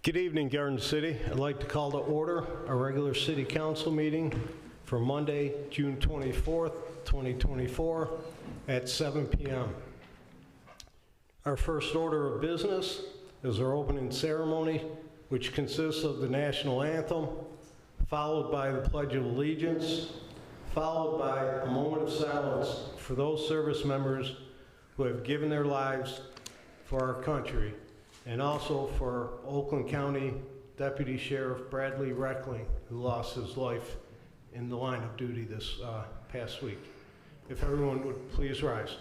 Good evening, Garden City. I'd like to call to order our regular city council meeting for Monday, June 24th, 2024 at 7 p.m. Our first order of business is our opening ceremony, which consists of the national anthem, followed by the Pledge of Allegiance, followed by a moment of silence for those service members who have given their lives for our country, and also for Oakland County Deputy Sheriff Bradley Reckling, who lost his life in the line of duty this past week. If everyone would please rise.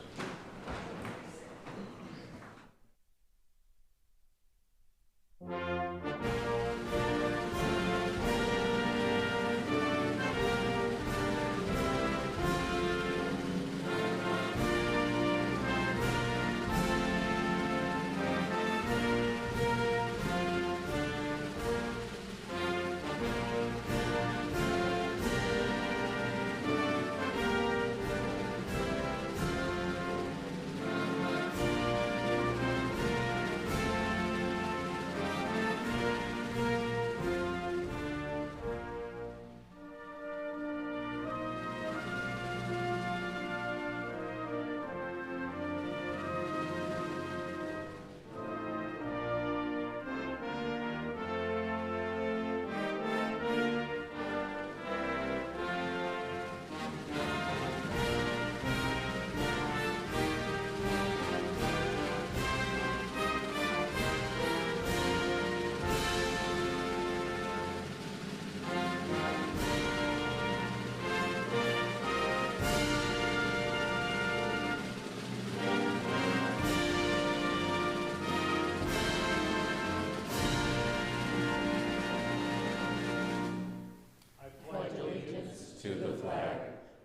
To the flag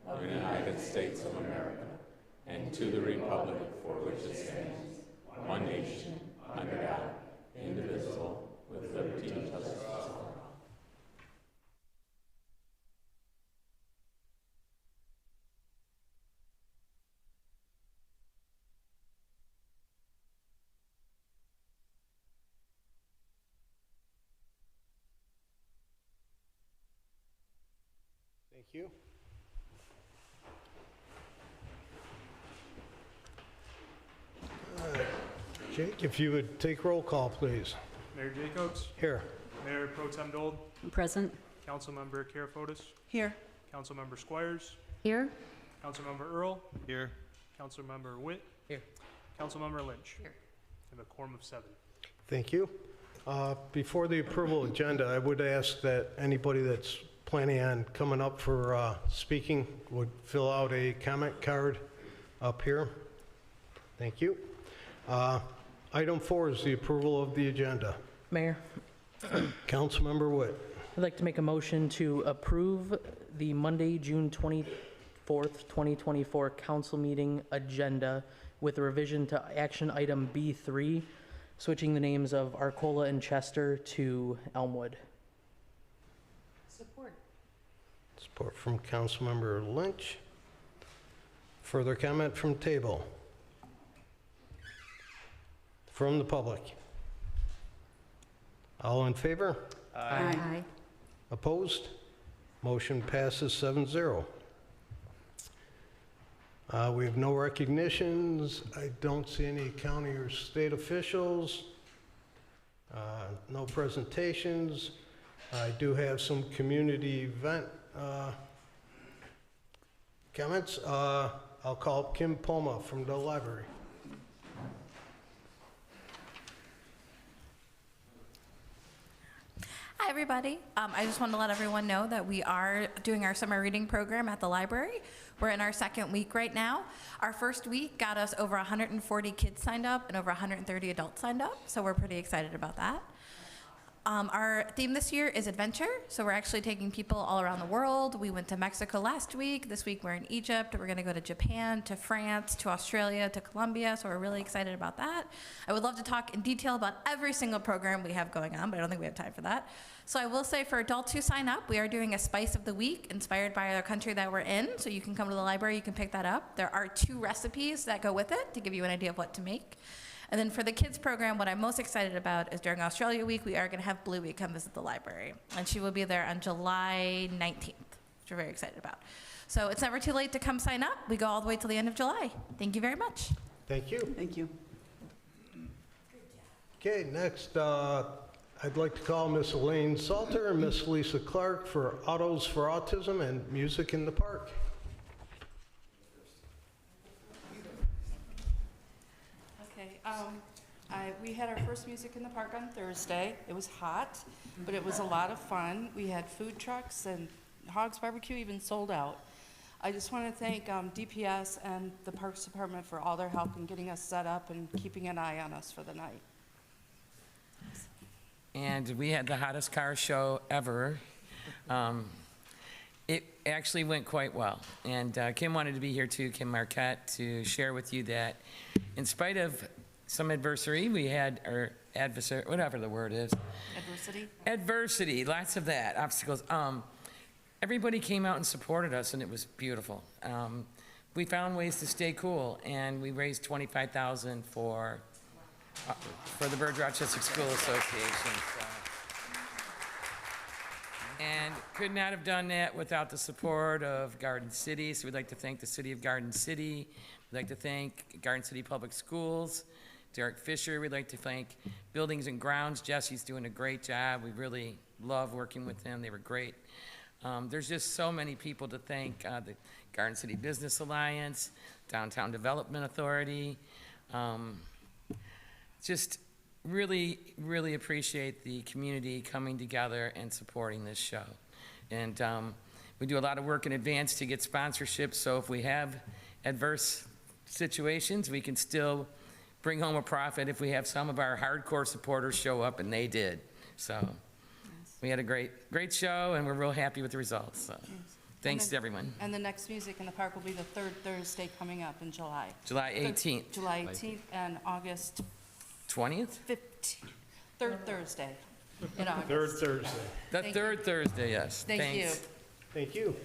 of the United States of America, and to the republic for which it stands, one nation, under God, indivisible, with liberty and justice for all. Thank you. Jake, if you would take roll call, please. Mayor Jacobs, Here. Mayor Pro Tem Dold, Present. Councilmember Karafotis, Here. Councilmember Squires, Here. Councilmember Earl, Here. Councilmember Witt, Here. Councilmember Lynch. Here. And a quorum of 7. Thank you. Before the approval agenda, I would ask that anybody that's planning on coming up for speaking would fill out a comment card up here. Thank you. Item 4 is the approval of the agenda. Mayor, Councilmember Witt. I'd like to make a motion to approve the Monday, June 24th, 2024 council meeting agenda with a revision to action item B3, switching the names of Arcola and Chester to Elmwood. Support. Support from Councilmember Lynch. Further comment from table? From the public? All in favor? Aye. Opposed? Motion passes 7-0. We have no recognitions. I don't see any county or state officials. No presentations. I do have some community event comments. I'll call up Kim Poma from the library. Hi, everybody. I just wanted to let everyone know that we are doing our summer reading program at the library. We're in our second week right now. Our first week got us over 140 kids signed up and over 130 adults signed up, so we're pretty excited about that. Our theme this year is adventure, so we're actually taking people all around the world. We went to Mexico last week. This week we're in Egypt. We're going to go to Japan, to France, to Australia, to Colombia, so we're really excited about that. I would love to talk in detail about every single program we have going on, but I don't think we have time for that. So I will say for adults who sign up, we are doing a Spice of the Week inspired by the country that we're in, so you can come to the library, you can pick that up. There are 2 recipes that go with it to give you an idea of what to make. And then for the kids program, what I'm most excited about is during Australia Week, we are going to have Bluey come visit the library. And she will be there on July 19th, which we're very excited about. So it's never too late to come sign up. We go all the way till the end of July. Thank you very much. Thank you. Thank you. Okay, next, I'd like to call Miss Elaine Salter and Miss Lisa Clark for Autos for Autism and Music in the Park. Okay, we had our first music in the park on Thursday. It was hot, but it was a lot of fun. We had food trucks and Hogs Barbecue even sold out. I just want to thank DPS and the Parks Department for all their help in getting us set up and keeping an eye on us for the night. And we had the hottest car show ever. It actually went quite well. And Kim wanted to be here too, Kim Marquette, to share with you that in spite of some adversity, we had, or adversary, whatever the word is. Adversity? Adversity, lots of that, obstacles. Everybody came out and supported us, and it was beautiful. We found ways to stay cool, and we raised $25,000 for the Burge Rochester School Association. So. And could not have done that without the support of Garden City, so we'd like to thank the City of Garden City. We'd like to thank Garden City Public Schools, Derek Fisher. We'd like to thank Buildings and Grounds. Jesse's doing a great job. We really love working with them. They were great. There's just so many people to thank, the Garden City Business Alliance, Downtown Development Authority. Just really, really appreciate the community coming together and supporting this show. And we do a lot of work in advance to get sponsorships, so if we have adverse situations, we can still bring home a profit if we have some of our hardcore supporters show up, and they did. So we had a great show, and we're real happy with the results. So thanks to everyone. And the next music in the park will be the third Thursday coming up in July. July 18th. July 18th and August 20th? 15th. Third Thursday in August. Third Thursday. The Thank third Thursday, yes. Thank you. Thanks. Thank you.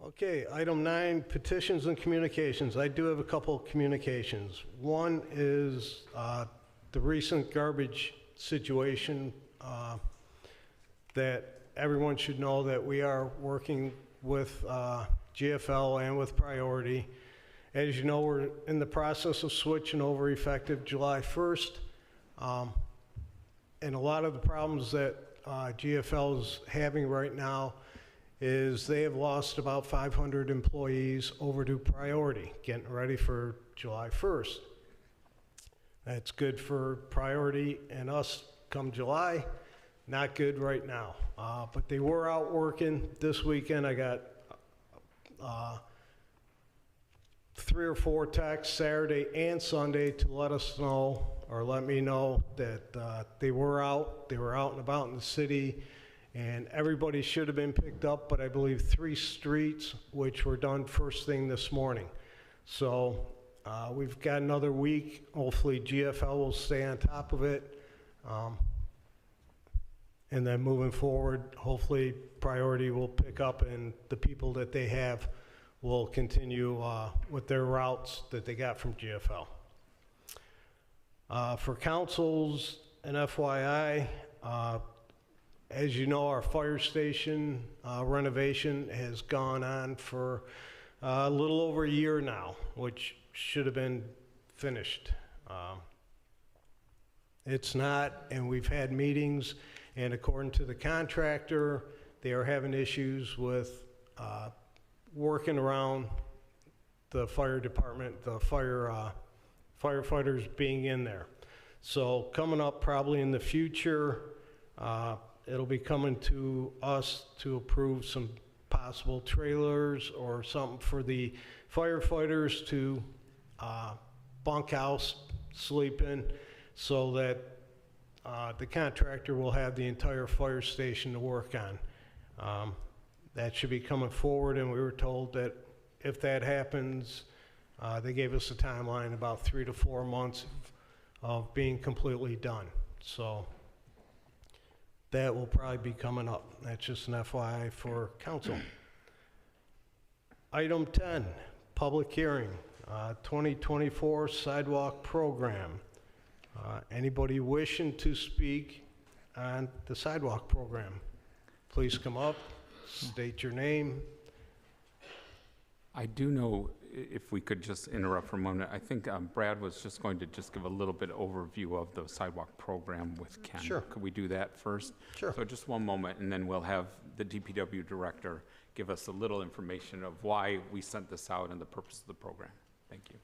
Okay, item 9, petitions and communications. I do have a couple of communications. One is the recent garbage situation that everyone should know that we are working with GFL and with Priority. As you know, we're in the process of switching over effective July 1st. And a lot of the problems that GFL is having right now is they have lost about 500 employees over to Priority, getting ready for July 1st. That's good for Priority and us come July, not good right now. But they were out working this weekend. I got 3 or 4 texts Saturday and Sunday to let us know, or let me know that they were out and about in the city, and everybody should have been picked up, but I believe 3 streets, which were done first thing this morning. So we've got another week. Hopefully GFL will stay on top of it. And then moving forward, hopefully Priority will pick up and the people that they have will continue with their routes that they got from GFL. For councils and FYI, as you know, our fire station renovation has gone on for a little over a year now, which should have been finished. It's not, and we've had meetings, and according to the contractor, they are having issues with working around the fire department, the firefighters being in there. So coming up probably in the future, it'll be coming to us to approve some possible trailers or something for the firefighters to bunkhouse sleep in, so that the contractor will have the entire fire station to work on. That should be coming forward, and we were told that if that happens, they gave us a timeline about 3 to 4 months of being completely done. So that will probably be coming up. That's just an FYI for council. Item 10, public hearing. 2024 Sidewalk Program. Anybody wishing to speak on the sidewalk program, please come up, state your name. I do know, if we could just interrupt for a moment, I think Brad was just going to just give a little bit overview of the sidewalk program with Ken. Sure. Could we do that first? Sure. So just one moment, and then we'll have the DPW director give us a little information of why we sent this out and the purpose of the program. Thank you.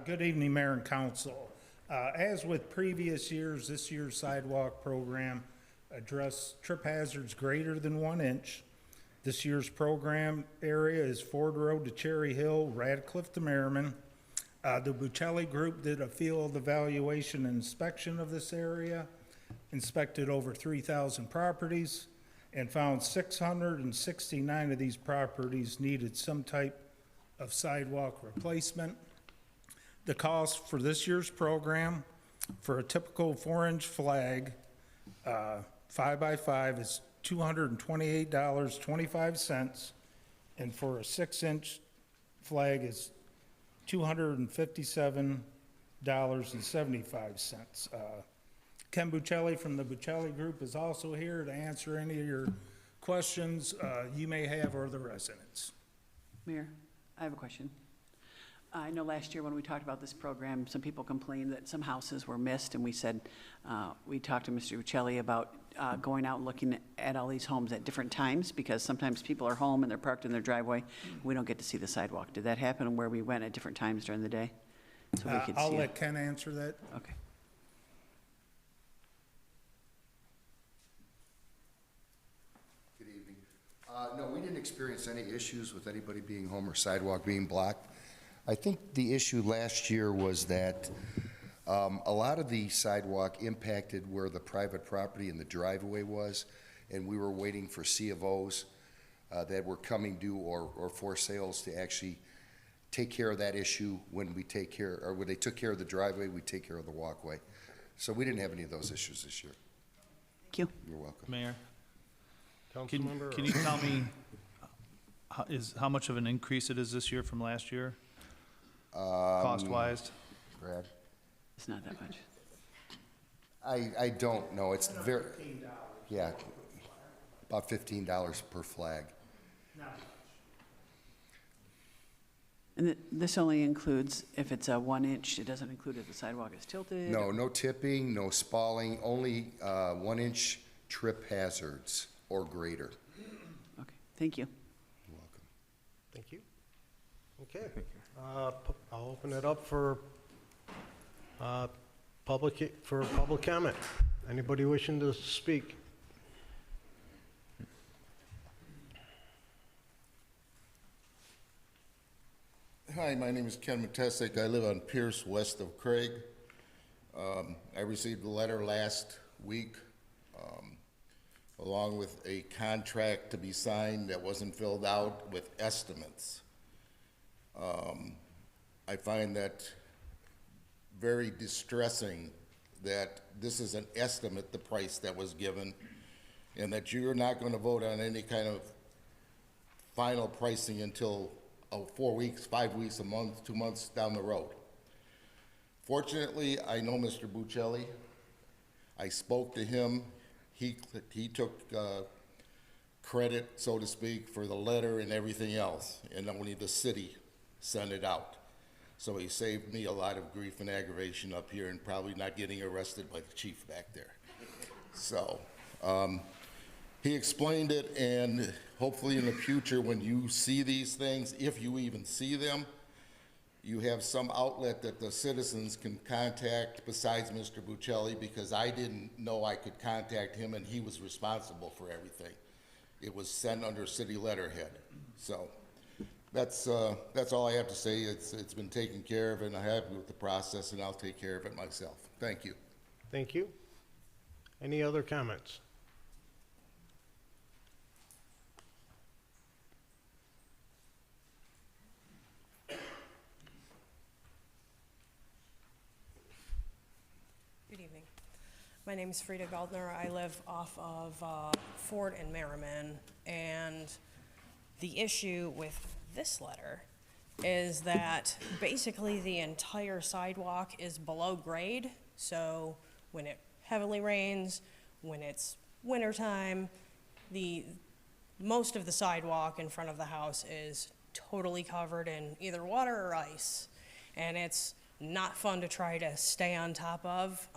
Good evening, Mayor and Council. As with previous years, this year's sidewalk program addressed trip hazards greater than 1 inch. This year's program area is Ford Road to Cherry Hill, Radcliffe to Merriman. The Buccelli Group did a field evaluation and inspection of this area, inspected over 3,000 properties, and found 669 of these properties needed some type of sidewalk replacement. The cost for this year's program for a typical 4-inch flag, 5x5, is $228.25, and for a 6-inch flag is $257.75. Ken Buccelli from the Buccelli Group is also here to answer any of your questions you may have, or the residents. Mayor, I have a question. I know last year when we talked about this program, some people complained that some houses were missed, and we said, we talked to Mr. Buccelli about going out and looking at all these homes at different times, because sometimes people are home and they're parked in their driveway. We don't get to see the sidewalk. Did that happen where we went at different times during the day? So we could I'll see let it? Ken answer that. Okay. Good evening. No, we didn't experience any issues with anybody being home or sidewalk being blocked. I think the issue last year was that a lot of the sidewalk impacted where the private property and the driveway was, and we were waiting for C of Os that were coming due or for sales to actually take care of that issue when we take care, or when they took care of the driveway, we take care of the walkway. So we didn't have any of those issues this year. Thank you. You're welcome. Mayor, Councilmember can you tell me how much of an increase it is this year from last year, cost-wise? Brad? It's not that much. I don't know. It's very, yeah, about $15 per flag. And this only includes if it's a 1 inch, it doesn't include if the sidewalk is tilted? No, no tipping, no spalling, only 1-inch trip hazards or greater. Okay, thank you. You're welcome. Thank you. Okay. I'll open it up for public comment. Anybody wishing to speak? Hi, my name is Ken Matesic. I live on Pierce, west of Craig. I received a letter last week along with a contract to be signed that wasn't filled out with estimates. I find that very distressing that this is an estimate, the price that was given, and that you're not going to vote on any kind of final pricing until 4 weeks, 5 weeks, a month, 2 months down the road. Fortunately, I know Mr. Buccelli. I spoke to him. He took credit, so to speak, for the letter and everything else, and only the city sent it out. So he saved me a lot of grief and aggravation up here and probably not getting arrested by the chief back there. So he explained it, and hopefully in the future when you see these things, if you even see them, you have some outlet that the citizens can contact besides Mr. Buccelli, because I didn't know I could contact him and he was responsible for everything. It was sent under city letterhead. So that's all I have to say. It's been taken care of, and I'm happy with the process, and I'll take care of it myself. Thank you. Thank you. Any other comments? Good evening. My name is Frida Goldner. I live off of Ford and Merriman, and the issue with this letter is that basically the entire sidewalk is below grade. So when it heavily rains, when it's wintertime, most of the sidewalk in front of the house is totally covered in either water or ice. And it's not fun to try to stay on top of.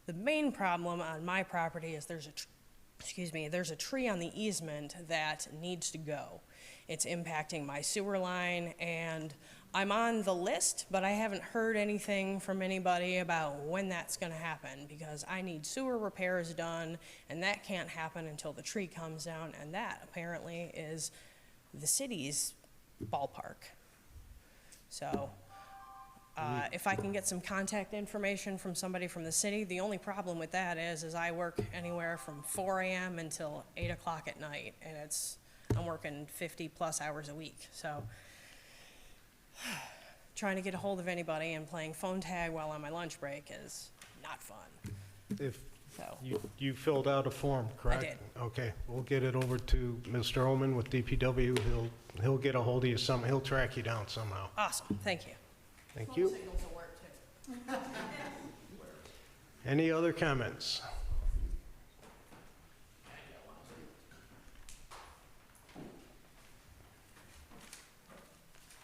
The main problem on my property is there's a tree on the easement that needs to go. It's impacting my sewer line, and I'm on the list, but I haven't heard anything from anybody about when that's gonna happen, because I need sewer repairs done, and that can't happen until the tree comes down, and that apparently is the city's ballpark. So, if I can get some contact information from somebody from the city, the only problem with that is I work anywhere from 4 a.m. until 8 o'clock at night, and I'm working 50+ hours a week, so trying to get a hold of anybody and playing phone tag while on my lunch break is not fun. If So, you filled out a form, correct? did. Okay, we'll get it over to Mr. Omen with DPW. He'll get a hold of you he'll track you down somehow. awesome, thank you. Thank you. Signals will work too. Any other comments?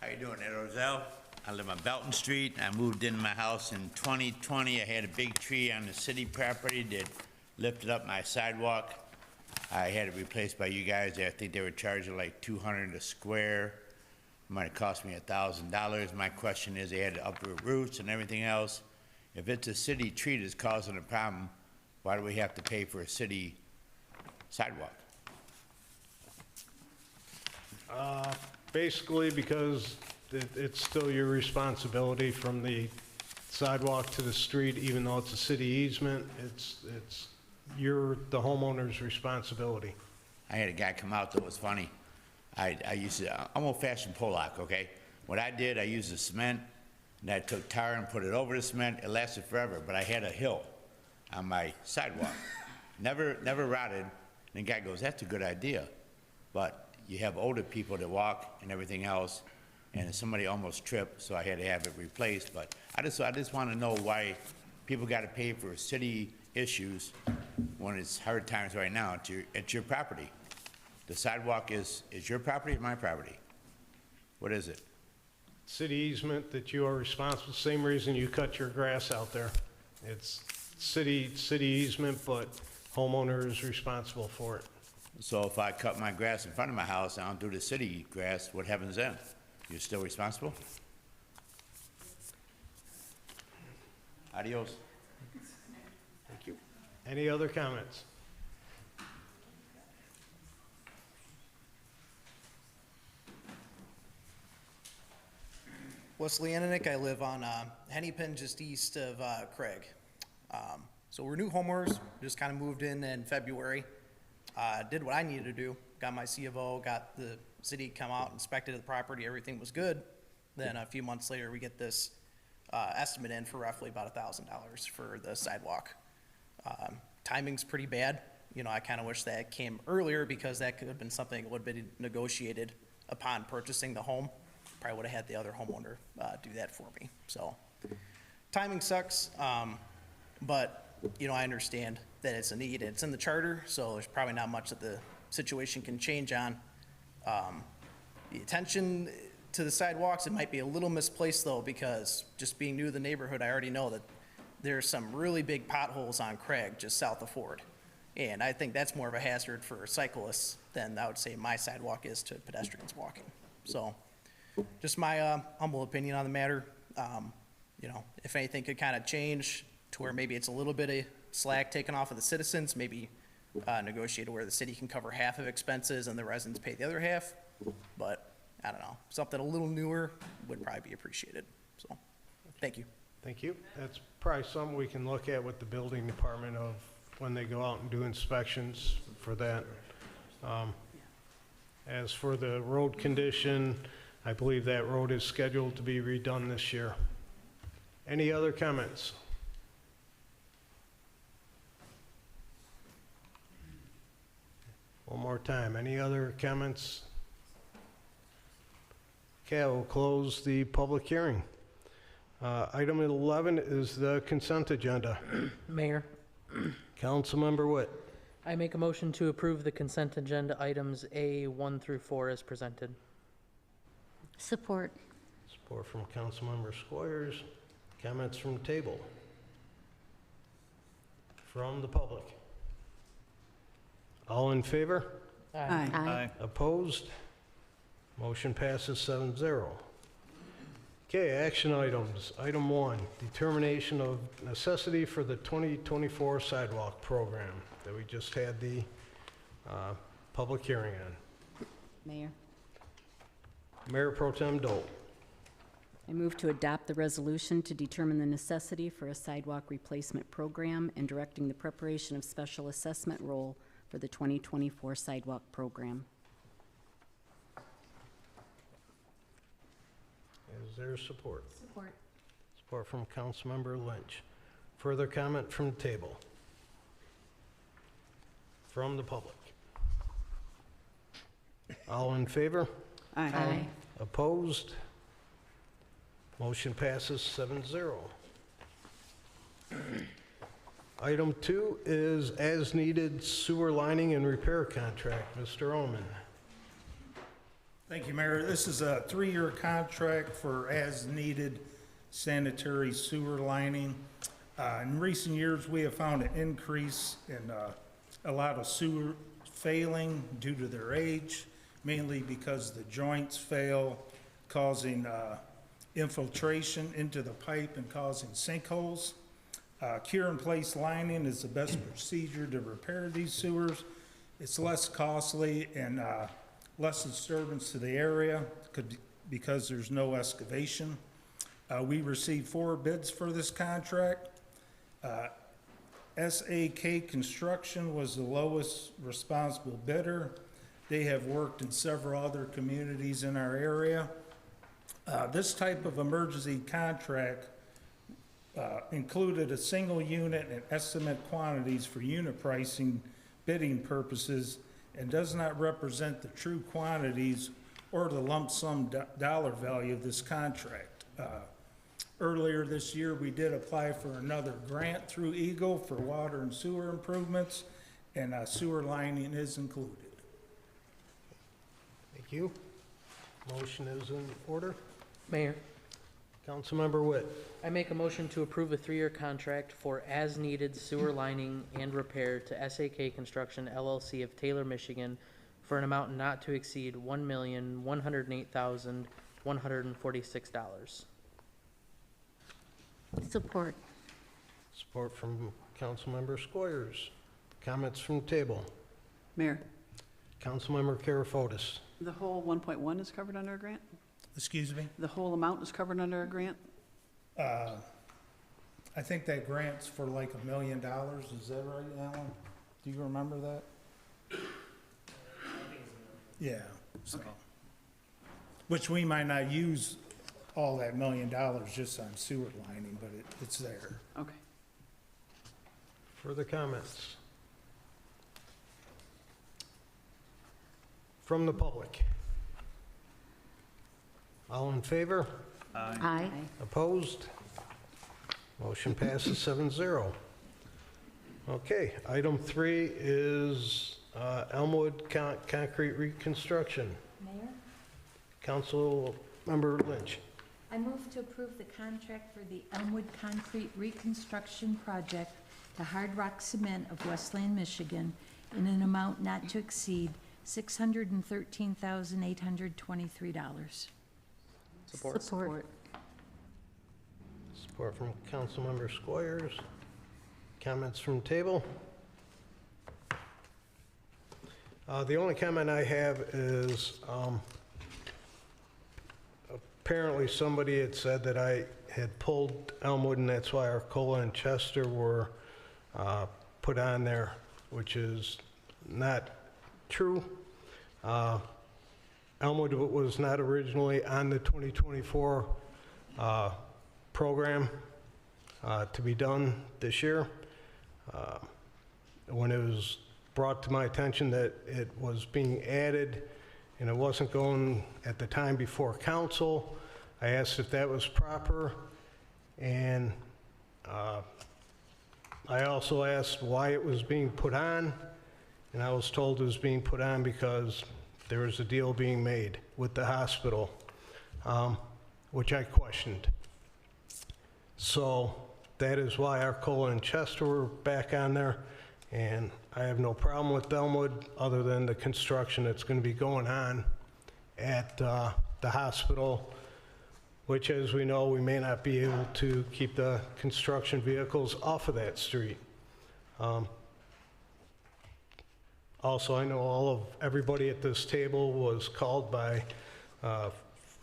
How you doing, Ed Roselle? I live on Belton Street. I moved into my house in 2020. I had a big tree on the city property that lifted up my sidewalk. I had it replaced by you guys. I think they were charging like $200 a square. Might have cost me $1,000. My question is, they had to uproot roots and everything else. If it's a city tree that's causing a problem, why do we have to pay for a city sidewalk? Basically, because it's still your responsibility from the sidewalk to the street, even though it's a city easement, it's the homeowner's responsibility. I had a guy come out that was funny. I used I'm old-fashioned Pollock, okay? What I did, I used the cement, and I took tar and put it over the cement. It lasted forever, but I had a hill on my sidewalk. Never rotted. And the guy goes, that's a good idea. But you have older people that walk and everything else, and somebody almost tripped, so I had to have it replaced. But I just want to know why people got to pay for city issues when it's hard times right now. It's your property. The sidewalk is your property or my property? What is it? City easement that you are responsible, same reason you cut your grass out there. It's city easement, but homeowner is responsible for it. So if I cut my grass in front of my house, I don't do the city grass, what happens then? You're still responsible? Adios. Thank you. Any other comments? Wesley Ananick, I live on Hennypen, just east of Craig. So we're new homeowners, just kind of moved in February. Did what I needed to do, got my C of O, got the city come out, inspected the property, everything was good. Then a few months later, we get this estimate in for roughly about $1,000 for the sidewalk. Timing's pretty bad. You know, I kind of wish that came earlier, because that could have been something that would have been negotiated upon purchasing the home. Probably would have had the other homeowner do that for me. So timing sucks, but you know, I understand that it's a need. It's in the charter, so there's probably not much that the situation can change on. The attention to the sidewalks, it might be a little misplaced though, because just being new to the neighborhood, I already know that there's some really big potholes on Craig just south of Ford. And I think that's more of a hazard for cyclists than I would say my sidewalk is to pedestrians walking. So just my humble opinion on the matter. You know, if anything could kind of change to where maybe it's a little bit of slack taken off of the citizens, maybe negotiate where the city can cover half of expenses and the residents pay the other half. But I don't know, something a little newer would probably be appreciated. So, thank you. Thank you. That's probably something we can look at with the building department of when they go out and do inspections for that. As for the road condition, I believe that road is scheduled to be redone this year. Any other comments? One more time. Any other comments? Okay, I will close the public hearing. Item 11 is the consent agenda. Mayor, Councilmember Witt. I make a motion to approve the consent agenda items A1 through 4 as presented. Support. Support from Councilmember Squires. Comments from table. From the public. All in favor? Aye. Aye. Opposed? Motion passes 7-0. Okay, action items. Item 1, determination of necessity for the 2024 sidewalk program that we just had the public hearing on. Mayor, Mayor Pro Tem Dole. I move to adopt the resolution to determine the necessity for a sidewalk replacement program and directing the preparation of special assessment roll for the 2024 sidewalk program. Is there support? Support. Support from Councilmember Lynch. Further comment from the table? From the public? All in favor? Aye. Opposed? Motion passes 7-0. Item 2 is as-needed sewer lining and repair contract. Mr. Oman. Thank you, Mayor. This is a 3-year contract for as-needed sanitary sewer lining. In recent years, we have found an increase in a lot of sewer failing due to their age, mainly because the joints fail, causing infiltration into the pipe and causing sinkholes. Cure-in-place lining is the best procedure to repair these sewers. It's less costly and less disturbance to the area because there's no excavation. We received 4 bids for this contract. SAK Construction was the lowest responsible bidder. They have worked in several other communities in our area. This type of emergency contract included a single unit and estimate quantities for unit pricing bidding purposes and does not represent the true quantities or the lump sum dollar value of this contract. Earlier this year, we did apply for another grant through Eagle for water and sewer improvements, and sewer lining is included. Thank you. Motion is in order. Mayor, Councilmember Witt. I make a motion to approve a 3-year contract for as-needed sewer lining and repair to SAK Construction LLC of Taylor, Michigan, for an amount not to exceed $1,108,146. Support. Support from Councilmember Squires. Comments from table. Mayor, Councilmember Karafotis. the whole 1.1 is covered under a grant? Excuse me? The whole amount is covered under a grant? I think that grant's for like $1 million. Is that right, Alan? Do you remember that? Yeah, so. Okay. Which we might not use all that $1 million just on sewer lining, but it's there. Okay. Further comments? From the public? All in favor? Aye. Opposed? Motion passes 7-0. Okay, item 3 is Elmwood concrete reconstruction. Mayor, Councilmember Lynch. I move to approve the contract for the Elmwood Concrete Reconstruction Project to Hard Rock Cement of Westland, Michigan, in an amount not to exceed $613,823. Support. Support. Support from Councilmember Squires. Comments from table? The only comment I have is apparently somebody had said that I had pulled Elmwood and that's why Arcola and Chester were put on there, which is not true. Elmwood was not originally on the 2024 program to be done this year. When it was brought to my attention that it was being added, and it wasn't going at the time before council. I asked if that was proper, and I also asked why it was being put on, and I was told it was being put on because there was a deal being made with the hospital, which I questioned. So that is why Arcola and Chester were back on there, and I have no problem with Elmwood other than the construction that's going to be going on at the hospital, which, as we know, we may not be able to keep the construction vehicles off of that street. Also, I know everybody at this table was called by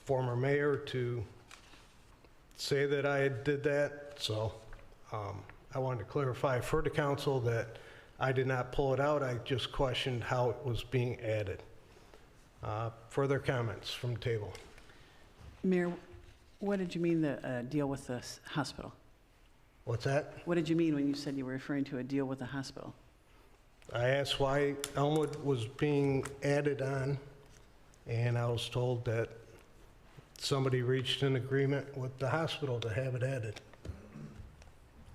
former mayor to say that I did that, so I wanted to clarify for the council that I did not pull it out. I just questioned how it was being added. Further comments from the table? Mayor, what did you mean the deal with the hospital? What's that? What did you mean when you said you were referring to a deal with the hospital? I asked why Elmwood was being added on, and I was told that somebody reached an agreement with the hospital to have it added.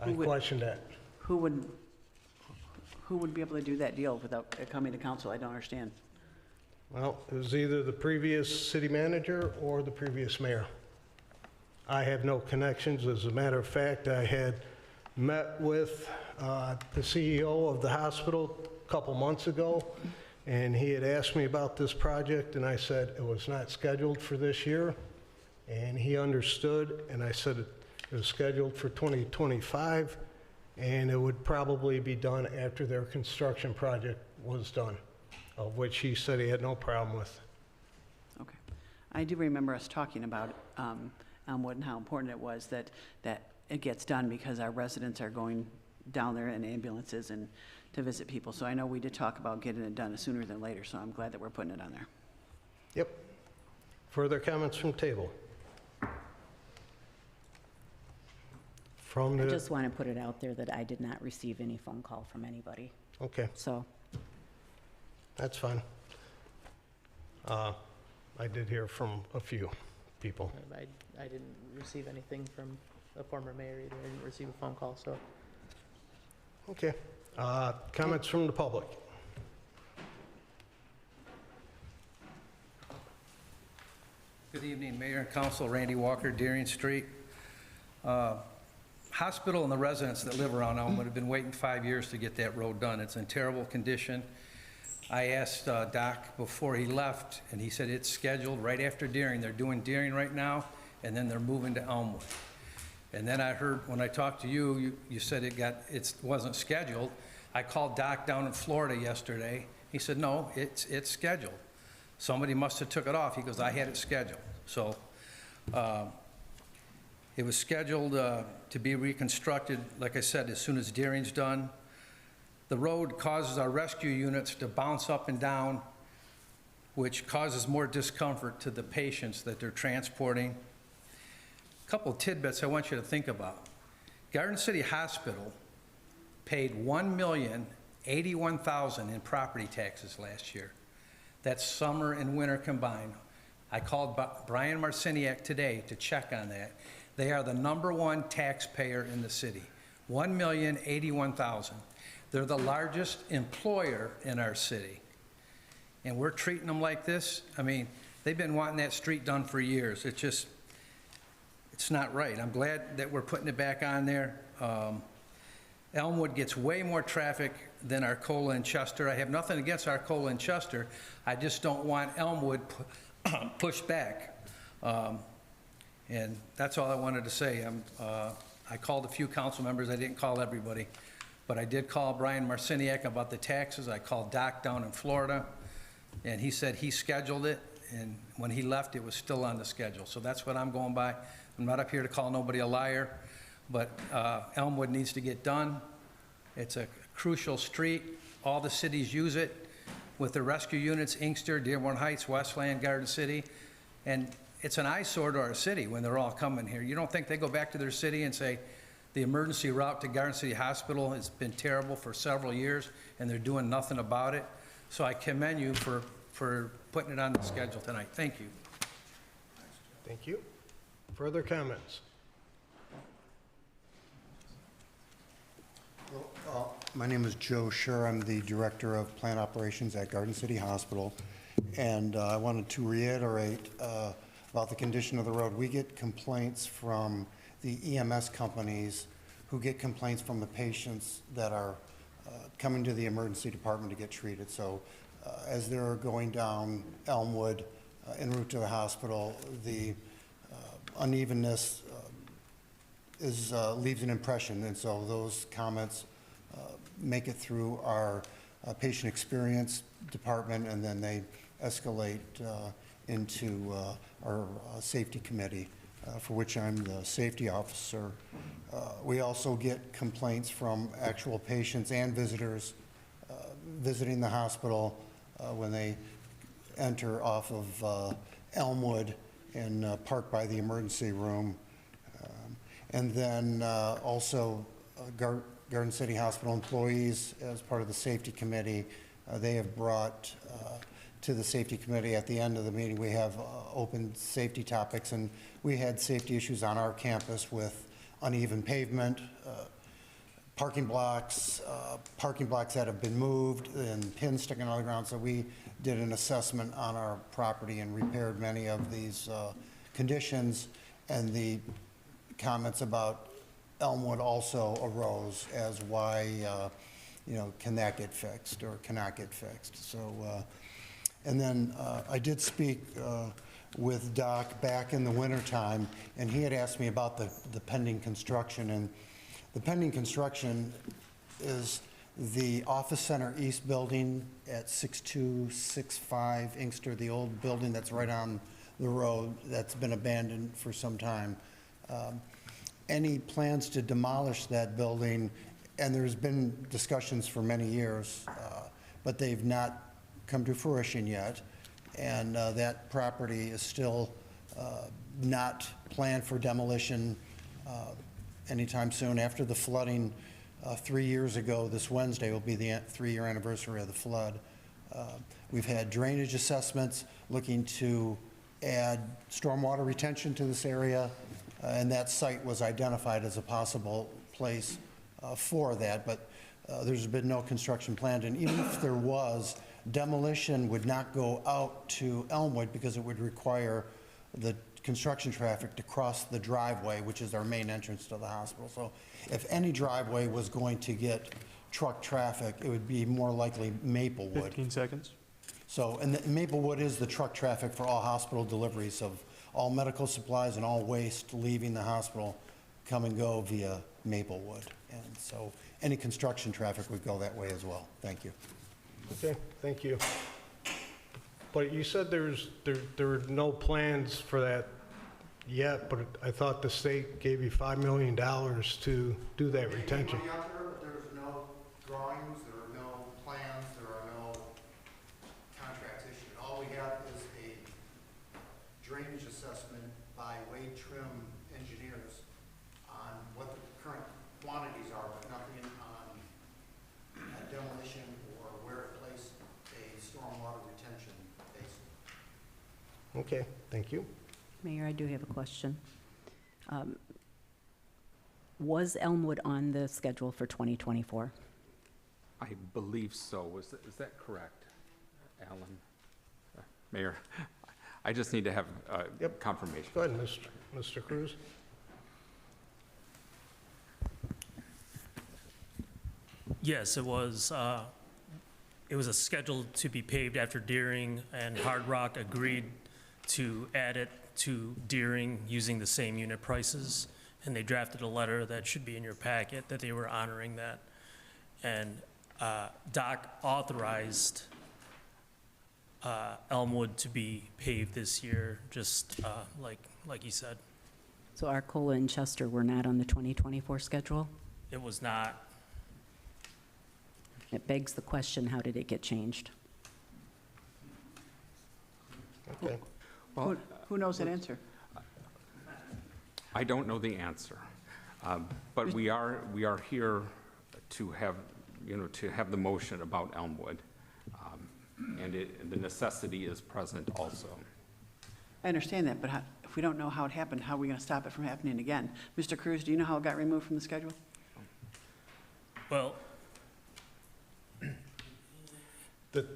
I questioned that. Who would be able to do that deal without coming to council? I don't understand. Well, it was either the previous city manager or the previous mayor. I have no connections. As a matter of fact, I had met with the CEO of the hospital a couple months ago, and he had asked me about this project, and I said it was not scheduled for this year, and he understood, and I said it was scheduled for 2025, and it would probably be done after their construction project was done, of which he said he had no problem with. Okay. I do remember us talking about Elmwood and how important it was that it gets done because our residents are going down there in ambulances and to visit people. So I know we did talk about getting it done sooner than later, so I'm glad that we're putting it on there. Yep. Further comments from table? From I the, just want to put it out there that I did not receive any phone call from anybody, okay, so. that's fine. I did hear from a few people. I didn't receive anything from the former mayor either. I didn't receive a phone call, so. Okay. Comments from the public? Good evening, Mayor and Council. Randy Walker, Deering Street. Hospital and the residents that live around Elmwood have been waiting 5 years to get that road done. It's in terrible condition. I asked Doc before he left, and he said it's scheduled right after Deering. They're doing Deering right now, and then they're moving to Elmwood. And then I heard, when I talked to you, you said it wasn't scheduled. I called Doc down in Florida yesterday. He said, no, it's scheduled. Somebody must have took it off. He goes, I had it scheduled. So it was scheduled to be reconstructed, like I said, as soon as Deering's done. The road causes our rescue units to bounce up and down, which causes more discomfort to the patients that they're transporting. A couple of tidbits I want you to think about. Garden City Hospital paid $1,081,000 in property taxes last year. That's summer and winter combined. I called Brian Marciniak today to check on that. They are the #1 taxpayer in the city, $1,081,000. They're the largest employer in our city. And we're treating them like this. I mean, they've been wanting that street done for years. It's not right. I'm glad that we're putting it back on there. Elmwood gets way more traffic than Arcola and Chester. I have nothing against Arcola and Chester. I just don't want Elmwood pushed back. And that's all I wanted to say. I called a few council members. I didn't call everybody. But I did call Brian Marciniak about the taxes. I called Doc down in Florida, and he said he scheduled it, and when he left, it was still on the schedule. So that's what I'm going by. I'm not up here to call nobody a liar, but Elmwood needs to get done. It's a crucial street. All the cities use it with the rescue units, Inkster, Dearborn Heights, Westland, Garden City, and it's an eyesore to our city when they're all coming here. You don't think they go back to their city and say, the emergency route to Garden City Hospital has been terrible for several years, and they're doing nothing about it. So I commend you for for putting it on the schedule tonight. Thank you. Thank you. Further comments? My name is Joe Scher. I'm the Director of Plant Operations at Garden City Hospital. And I wanted to reiterate about the condition of the road. We get complaints from the EMS companies who get complaints from the patients that are coming to the emergency department to get treated. So as they're going down Elmwood en route to the hospital, the unevenness leaves an impression. And so those comments make it through our patient experience department, and then they escalate into our safety committee, for which I'm the safety officer. We also get complaints from actual patients and visitors visiting the hospital when they enter off of Elmwood and park by the emergency room. And then also Garden City Hospital employees, as part of the safety committee, they have brought to the safety committee at the end of the meeting, we have open safety topics, and we had safety issues on our campus with uneven pavement, parking blocks that have been moved, and pins sticking on the ground. So we did an assessment on our property and repaired many of these conditions, and the comments about Elmwood also arose as why, can that get fixed or cannot get fixed. So, and then I did speak with Doc back in the wintertime, and he had asked me about the pending construction. And the pending construction is the Office Center East building at 6265 Inkster, the old building that's right on the road that's been abandoned for some time. Any plans to demolish that building, and there's been discussions for many years, but they've not come to fruition yet, and that property is still not planned for demolition anytime soon. After the flooding 3 years ago, this Wednesday will be the 3-year anniversary of the flood. We've had drainage assessments looking to add stormwater retention to this area, and that site was identified as a possible place for that, but there's been no construction planned. And even if there was, demolition would not go out to Elmwood because it would require the construction traffic to cross the driveway, which is our main entrance to the hospital. So if any driveway was going to get truck traffic, it would be more likely Maplewood. 15 seconds. So, and Maplewood is the truck traffic for all hospital deliveries of all medical supplies and all waste leaving the hospital come and go via Maplewood. And so any construction traffic would go that way as well. Thank you. Okay, thank you. But you said there were no plans for that yet, but I thought the state gave you $5 million to do that retention. There's no drawings, there are no plans, there are no contracts issued. All we have is a drainage assessment by Wade Trim engineers on what the current quantities are, but nothing on demolition or where to place a stormwater retention basin. Okay, thank you. Mayor, I do have a question. Was Elmwood on the schedule for 2024? I believe so. Is that correct, Alan? Mayor, I just need to have confirmation. Go ahead, Mr. Cruz. Yes, it was scheduled to be paved after Deering, and Hard Rock agreed to add it to Deering using the same unit prices, and they drafted a letter that should be in your packet that they were honoring that. And Doc authorized Elmwood to be paved this year, just like he said. So Arcola and Chester were not on the 2024 schedule? It was not. It begs the question, how did it get changed? Okay. Well, Who knows that answer? I don't know the answer, but we are here to have, to have the motion about Elmwood. and the necessity is present also. I understand that, but if we don't know how it happened, how are we going to stop it from happening again? Mr. Cruz, do you know how it got removed from the schedule? Well,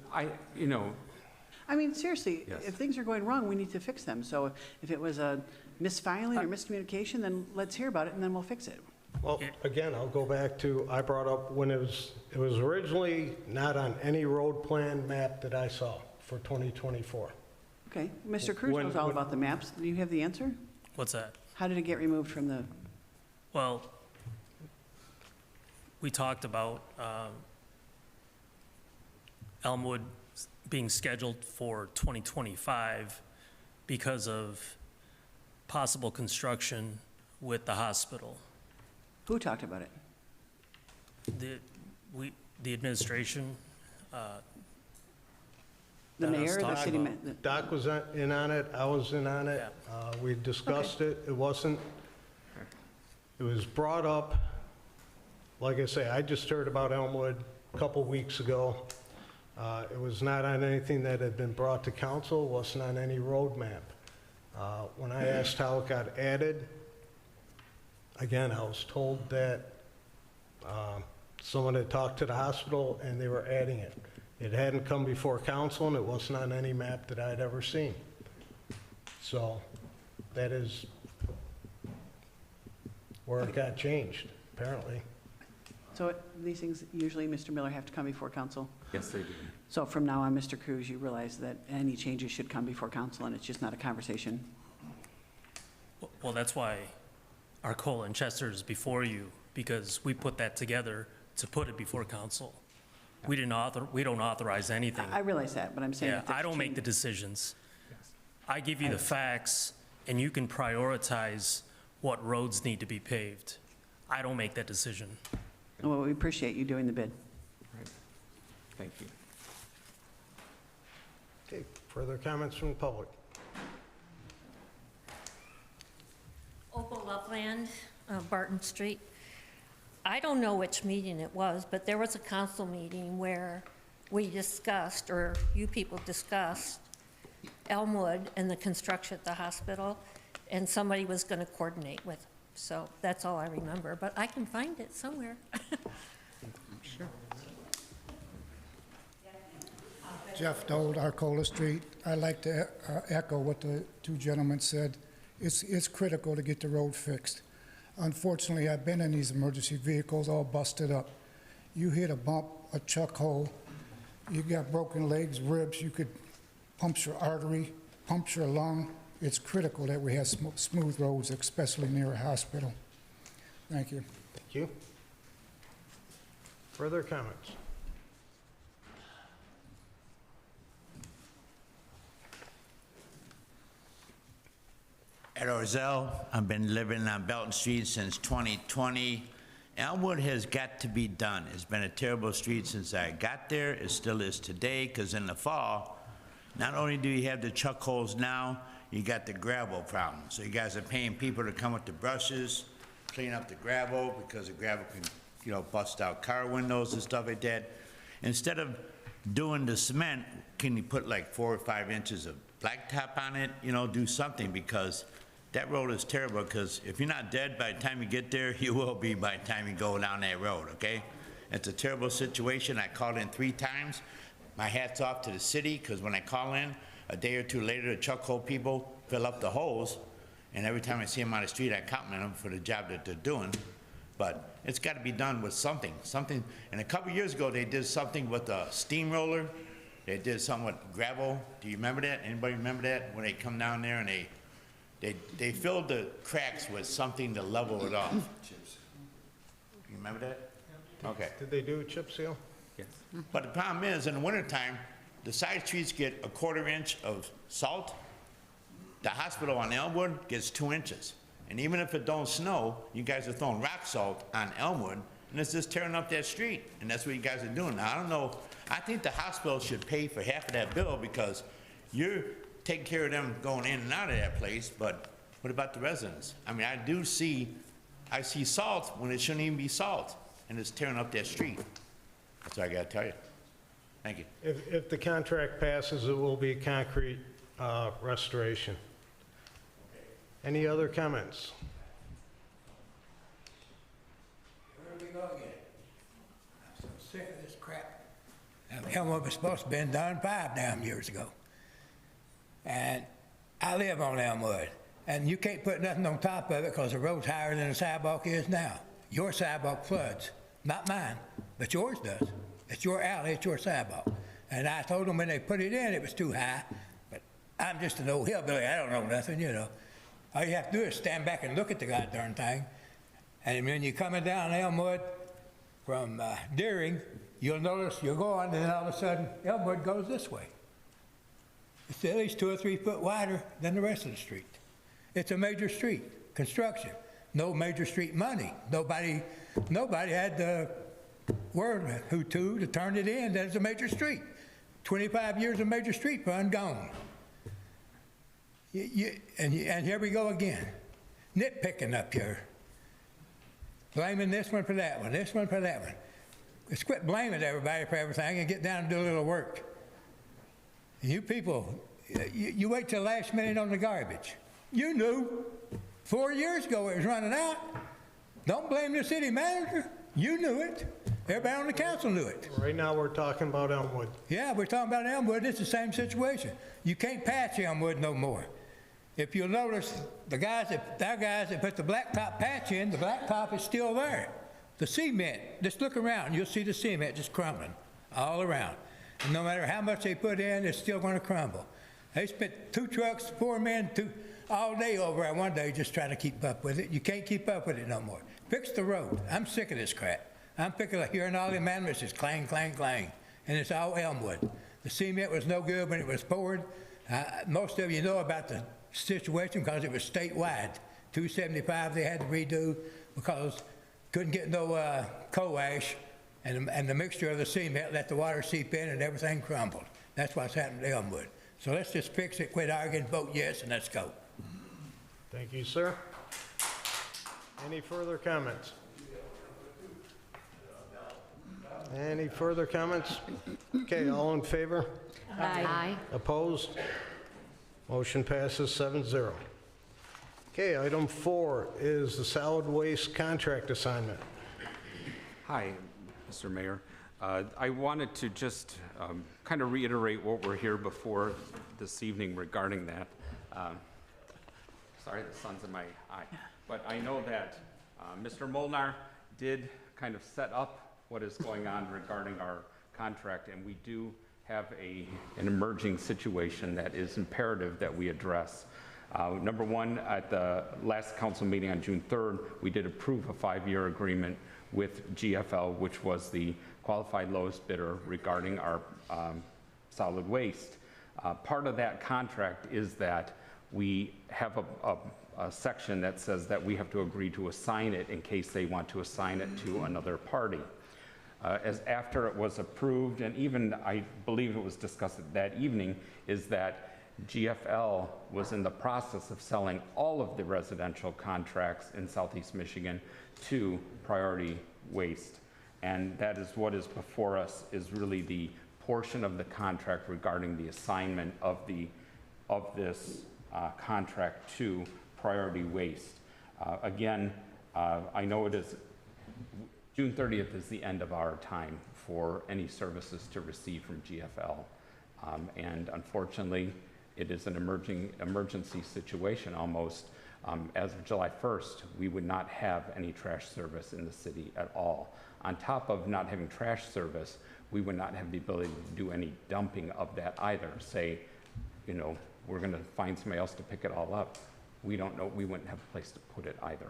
I mean, seriously, Yes. if things are going wrong, we need to fix them. So if it was a misfiling or miscommunication, then let's hear about it and then we'll fix it. Well, again, I'll go back to, I brought up when it was originally not on any road plan map that I saw for 2024. Okay, Mr. Cruz knows all about the maps. Do you have the answer? what's that? How did it get removed from the, Well, we talked about Elmwood being scheduled for 2025 because of possible construction with the hospital. who talked about it? The administration, The mayor, the city Doc- man? Doc was in on it, I was in on it. We discussed it. It wasn't, it was brought up, like I say, I just heard about Elmwood a couple weeks ago. It was not on anything that had been brought to council, wasn't on any road map. When I asked how it got added, again, I was told that someone had talked to the hospital and they were adding it. It hadn't come before council and it wasn't on any map that I'd ever seen. So that is where it got changed, apparently. So these things usually, Mr. Miller, have to come before council? Yes, they do. So from now on, Mr. Cruz, you realize that any changes should come before council and it's just not a conversation? well, that's why Arcola and Chester is before you, because we put that together to put it before council. We don't authorize anything. I realize that, but I'm saying Yeah, if there's I don't make change- the decisions. I give you the facts, and you can prioritize what roads need to be paved. I don't make that decision. Well, we appreciate you doing the bid. Right. Thank you. Okay, further comments from the public? Opal Loveland, Barton Street. I don't know which meeting it was, but there was a council meeting where we discussed, or you people discussed, Elmwood and the construction at the hospital, and somebody was going to coordinate with them. So that's all I remember, but I can find it somewhere. Sure. Jeff Dole, Arcola Street. I'd like to echo what the two gentlemen said. It's critical to get the road fixed. Unfortunately, I've been in these emergency vehicles all busted up. You hit a bump, a chuck hole, you got broken legs, ribs, you could puncture artery, puncture a lung. It's critical that we have smooth roads, especially near a hospital. Thank you. Thank you. Further comments? Ed Orzel, I've been living on Belton Street since 2020. Elmwood has got to be done. It's been a terrible street since I got there. It still is today, because in the fall, not only do you have the chuck holes now, you got the gravel problem. So you guys are paying people to come with the brushes, clean up the gravel, because the gravel can, bust out car windows and stuff like that. Instead of doing the cement, can you put like 4 or 5 inches of blacktop on it? Do something, because that road is terrible, because if you're not dead by the time you get there, you will be by the time you go down that road, okay? It's a terrible situation. I called in 3 times. My hat's off to the city, because when I call in, a day or 2 later, the chuck hole people fill up the holes, and every time I see them on the street, I compliment them for the job that they're doing. But it's got to be done with something. And a couple years ago, they did something with a steamroller. They did something with gravel. Do you remember that? Anybody remember that? When they come down there and they filled the cracks with something to level it off. You remember that? Okay. Did they do a chip seal? Yes. But the problem is, in the wintertime, the side streets get a 1/4 inch of salt. The hospital on Elmwood gets 2 inches. And even if it don't snow, you guys are throwing rock salt on Elmwood, and it's just tearing up that street. And that's what you guys are doing. Now, I don't know, I think the hospital should pay for half of that bill, because you're taking care of them going in and out of that place, but what about the residents? I mean, I see salt when it shouldn't even be salt, and it's tearing up that street. That's what I gotta tell you. Thank you. If the contract passes, it will be concrete restoration. Any other comments? Here we go again. I'm so sick of this crap. Elmwood was supposed to have been done 5 damn years ago. And I live on Elmwood. And you can't put nothing on top of it because the road's higher than the sidewalk is now. Your sidewalk floods, not mine, but yours does. It's your alley, it's your sidewalk. And I told them when they put it in, it was too high. But I'm just an old hillbilly, I don't know nothing, you know. All you have to do is stand back and look at the goddamn thing. And when you're coming down Elmwood from Deering, you'll notice you're going, and then all of a sudden, Elmwood goes this way. It's at least 2 or 3 foot wider than the rest of the street. It's a major street, construction. No major street money. Nobody had the word to turn it in that it's a major street. 25 years of major street fund gone. And here we go again. Nitpicking up here. Blaming this one for that one, this one for that one. Let's quit blaming everybody for everything and get down and do a little work. You people, you wait till the last minute on the garbage. You knew 4 years ago it was running out. Don't blame the city manager. You knew it. Everybody on the council knew it. Right now, we're talking about Elmwood. Yeah, we're talking about Elmwood. It's the same situation. You can't patch Elmwood no more. If you'll notice, our guys that put the blacktop patch in, the blacktop is still there. The cement, just look around, you'll see the cement just crumbling all around. And no matter how much they put in, it's still going to crumble. They spent 2 trucks, 4 men, all day over there one day just trying to keep up with it. You can't keep up with it no more. Fix the road. I'm sick of this crap. I'm sick of hearing all the amendments just clang, clang, clang. And it's all Elmwood. The cement was no good when it was poured. Most of you know about the situation because it was statewide. 275 they had to redo because couldn't get no coal ash and the mixture of the cement let the water seep in and everything crumbled. That's what's happened to Elmwood. So let's just fix it, quit arguing, vote yes, and let's go. Thank you, sir. Any further comments? Any further comments? Okay, all in favor? Aye. Opposed? Motion passes 7-0. Okay, item 4 is the solid waste contract assignment. Hi, Mr. Mayor. I wanted to just kind of reiterate what we're here before this evening regarding that. Sorry, the sun's in my eye. But I know that Mr. Molnar did kind of set up what is going on regarding our contract, and we do have an emerging situation that is imperative that we address. Number one, at the last council meeting on June 3rd, we did approve a 5-year agreement with GFL, which was the qualified lowest bidder regarding our solid waste. Part of that contract is that we have a section that says that we have to agree to assign it in case they want to assign it to another party. As after it was approved, and even I believe it was discussed that evening, is that GFL was in the process of selling all of the residential contracts in Southeast Michigan to Priority Waste. And that is what is before us, is really the portion of the contract regarding the assignment of this contract to Priority Waste. Again, I know it is June 30th is the end of our time for any services to receive from GFL. And unfortunately, it is an emergency situation almost. As of July 1st, we would not have any trash service in the city at all. On top of not having trash service, we would not have the ability to do any dumping of that either. Say, you know, we're gonna find somebody else to pick it all up. We don't know, we wouldn't have a place to put it either.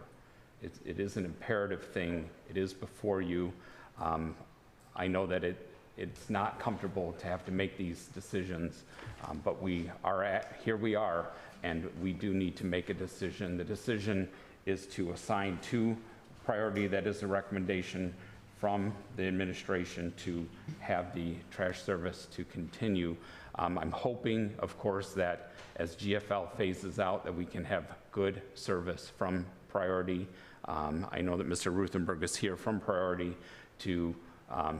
It is an imperative thing. It is before you. I know that it's not comfortable to have to make these decisions, but here we are, and we do need to make a decision. The decision is to assign to Priority, that is a recommendation from the administration to have the trash service to continue. I'm hoping, of course, that as GFL phases out, that we can have good service from Priority. I know that Mr. Ruthenberg is here from Priority to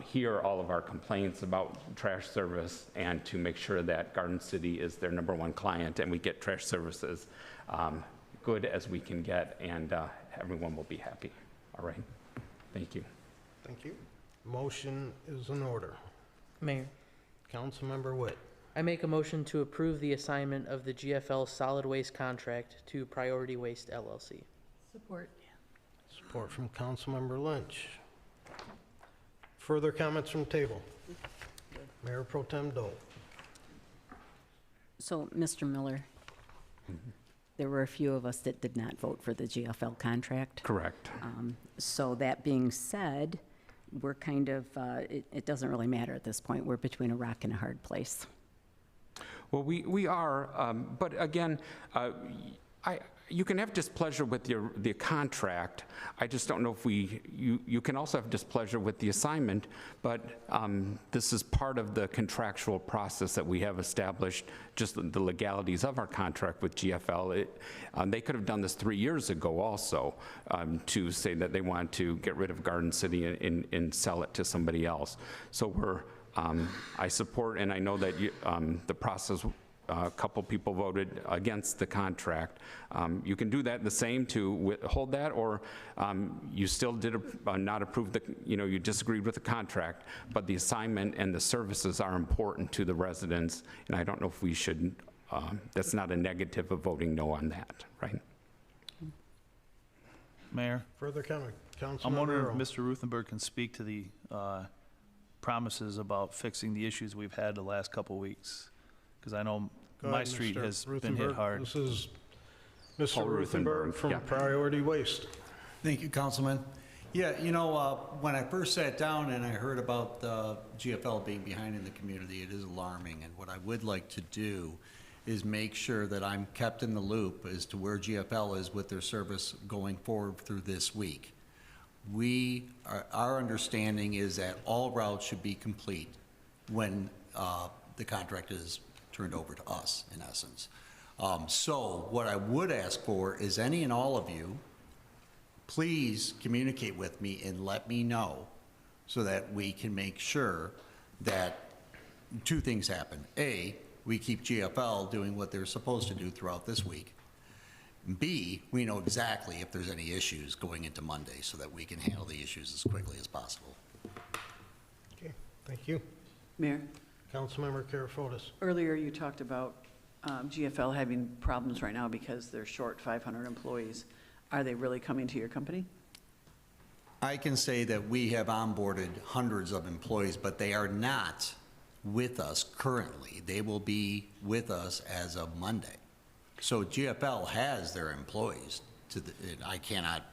hear all of our complaints about trash service and to make sure that Garden City is their #1 client and we get trash services good as we can get, and everyone will be happy. All right. Thank you. Thank you. Motion is in order. Mayor, Councilmember Witt. I make a motion to approve the assignment of the GFL solid waste contract to Priority Waste LLC. Support. Support from Councilmember Lynch. Further comments from table? Mayor Pro Tem Dole. So, Mr. Miller, there were a few of us that did not vote for the GFL contract. Correct. So that being said, we're kind of, it doesn't really matter at this point. We're between a rock and a hard place. Well, we are, but again, you can have displeasure with the contract. I just don't know if you can also have displeasure with the assignment, but this is part of the contractual process that we have established, just the legalities of our contract with GFL. They could have done this 3 years ago also, to say that they wanted to get rid of Garden City and sell it to somebody else. So I support, and I know that the process, a couple people voted against the contract. You can do that the same to withhold that, or you still did not approve you disagreed with the contract, but the assignment and the services are important to the residents, and I don't know if we should, that's not a negative of voting no on that, right? Mayor, Further comment? Councilmember I'm wondering if Earl. Mr. Ruthenberg can speak to the promises about fixing the issues we've had the last couple weeks. Because I know Go my ahead, street Mr. has been hit Ruthenberg. hard. This is Mr. Paul Ruthenberg from yeah. Priority Waste. Thank you, Councilman. Yeah, when I first sat down and I heard about the GFL being behind in the community, it is alarming. And what I would like to do is make sure that I'm kept in the loop as to where GFL is with their service going forward through this week. Our understanding is that all routes should be complete when the contract is turned over to us, in essence. So what I would ask for is any and all of you, please communicate with me and let me know so that we can make sure that two things happen. A, we keep GFL doing what they're supposed to do throughout this week. B, we know exactly if there's any issues going into Monday so that we can handle the issues as quickly as possible. Okay, thank you. Mayor, Councilmember Karafotis. earlier you talked about GFL having problems right now because they're short 500 employees. Are they really coming to your company? I can say that we have onboarded hundreds of employees, but they are not with us currently. They will be with us as of Monday. So GFL has their employees. I cannot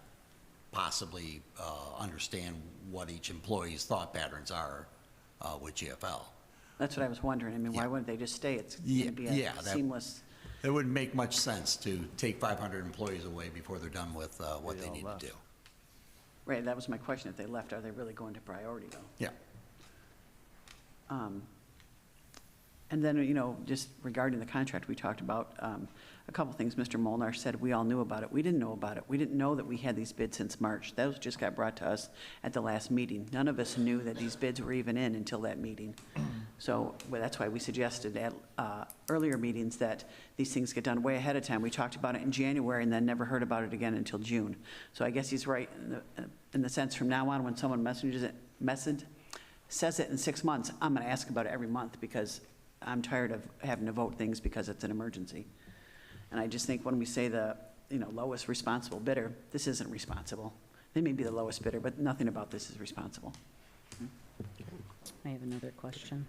possibly understand what each employee's thought patterns are with GFL. That's what I was wondering. I mean, why wouldn't they just stay? It's going to be a seamless. It wouldn't make much sense to take 500 employees away before they're done with what they need to do. Right, that was my question. If they left, are they really going to Priority though? Yeah. And then, just regarding the contract, we talked about a couple things. Mr. Molnar said we all knew about it. We didn't know about it. We didn't know that we had these bids since March. Those just got brought to us at the last meeting. None of us knew that these bids were even in until that meeting. So that's why we suggested at earlier meetings that these things get done way ahead of time. We talked about it in January and then never heard about it again until June. So I guess he's right in the sense from now on when someone says it in 6 months, I'm going to ask about it every month because I'm tired of having to vote things because it's an emergency. And I just think when we say the lowest responsible bidder, this isn't responsible. They may be the lowest bidder, but nothing about this is responsible. I have another question.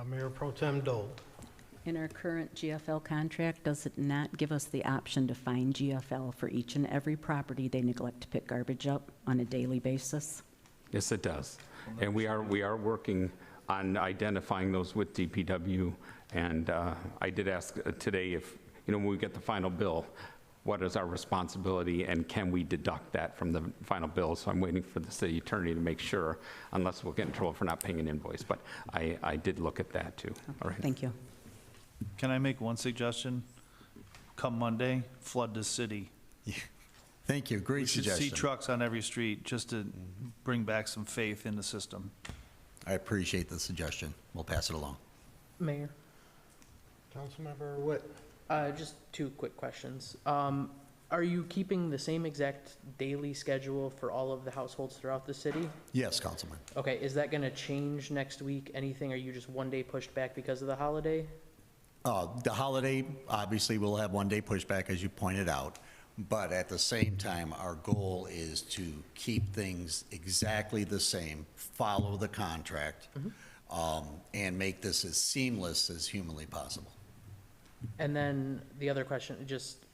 Mayor Pro Tem Dole. In our current GFL contract, does it not give us the option to fine GFL for each and every property they neglect to pick garbage up on a daily basis? Yes, it does. And we are working on identifying those with DPW. And I did ask today if, when we get the final bill, what is our responsibility and can we deduct that from the final bill? So I'm waiting for the city attorney to make sure, unless we'll get in trouble for not paying an invoice. But I did look at that too. Okay, all right. thank you. Can I make one suggestion? Come Monday, flood the city. Thank you, We great should suggestion. see trucks on every street just to bring back some faith in the system. I appreciate the suggestion. We'll pass it along. Mayor, Councilmember Witt. just two quick questions. Are you keeping the same exact daily schedule for all of the households throughout the city? Yes, Councilman. Okay, is that gonna change next week? Anything? Are you just one day pushed back because of the holiday? The holiday, obviously, we'll have one day pushback, as you pointed out, but at the same time, our goal is to keep things exactly the same, follow the contract, and make this as seamless as humanly possible. And then the other question, just,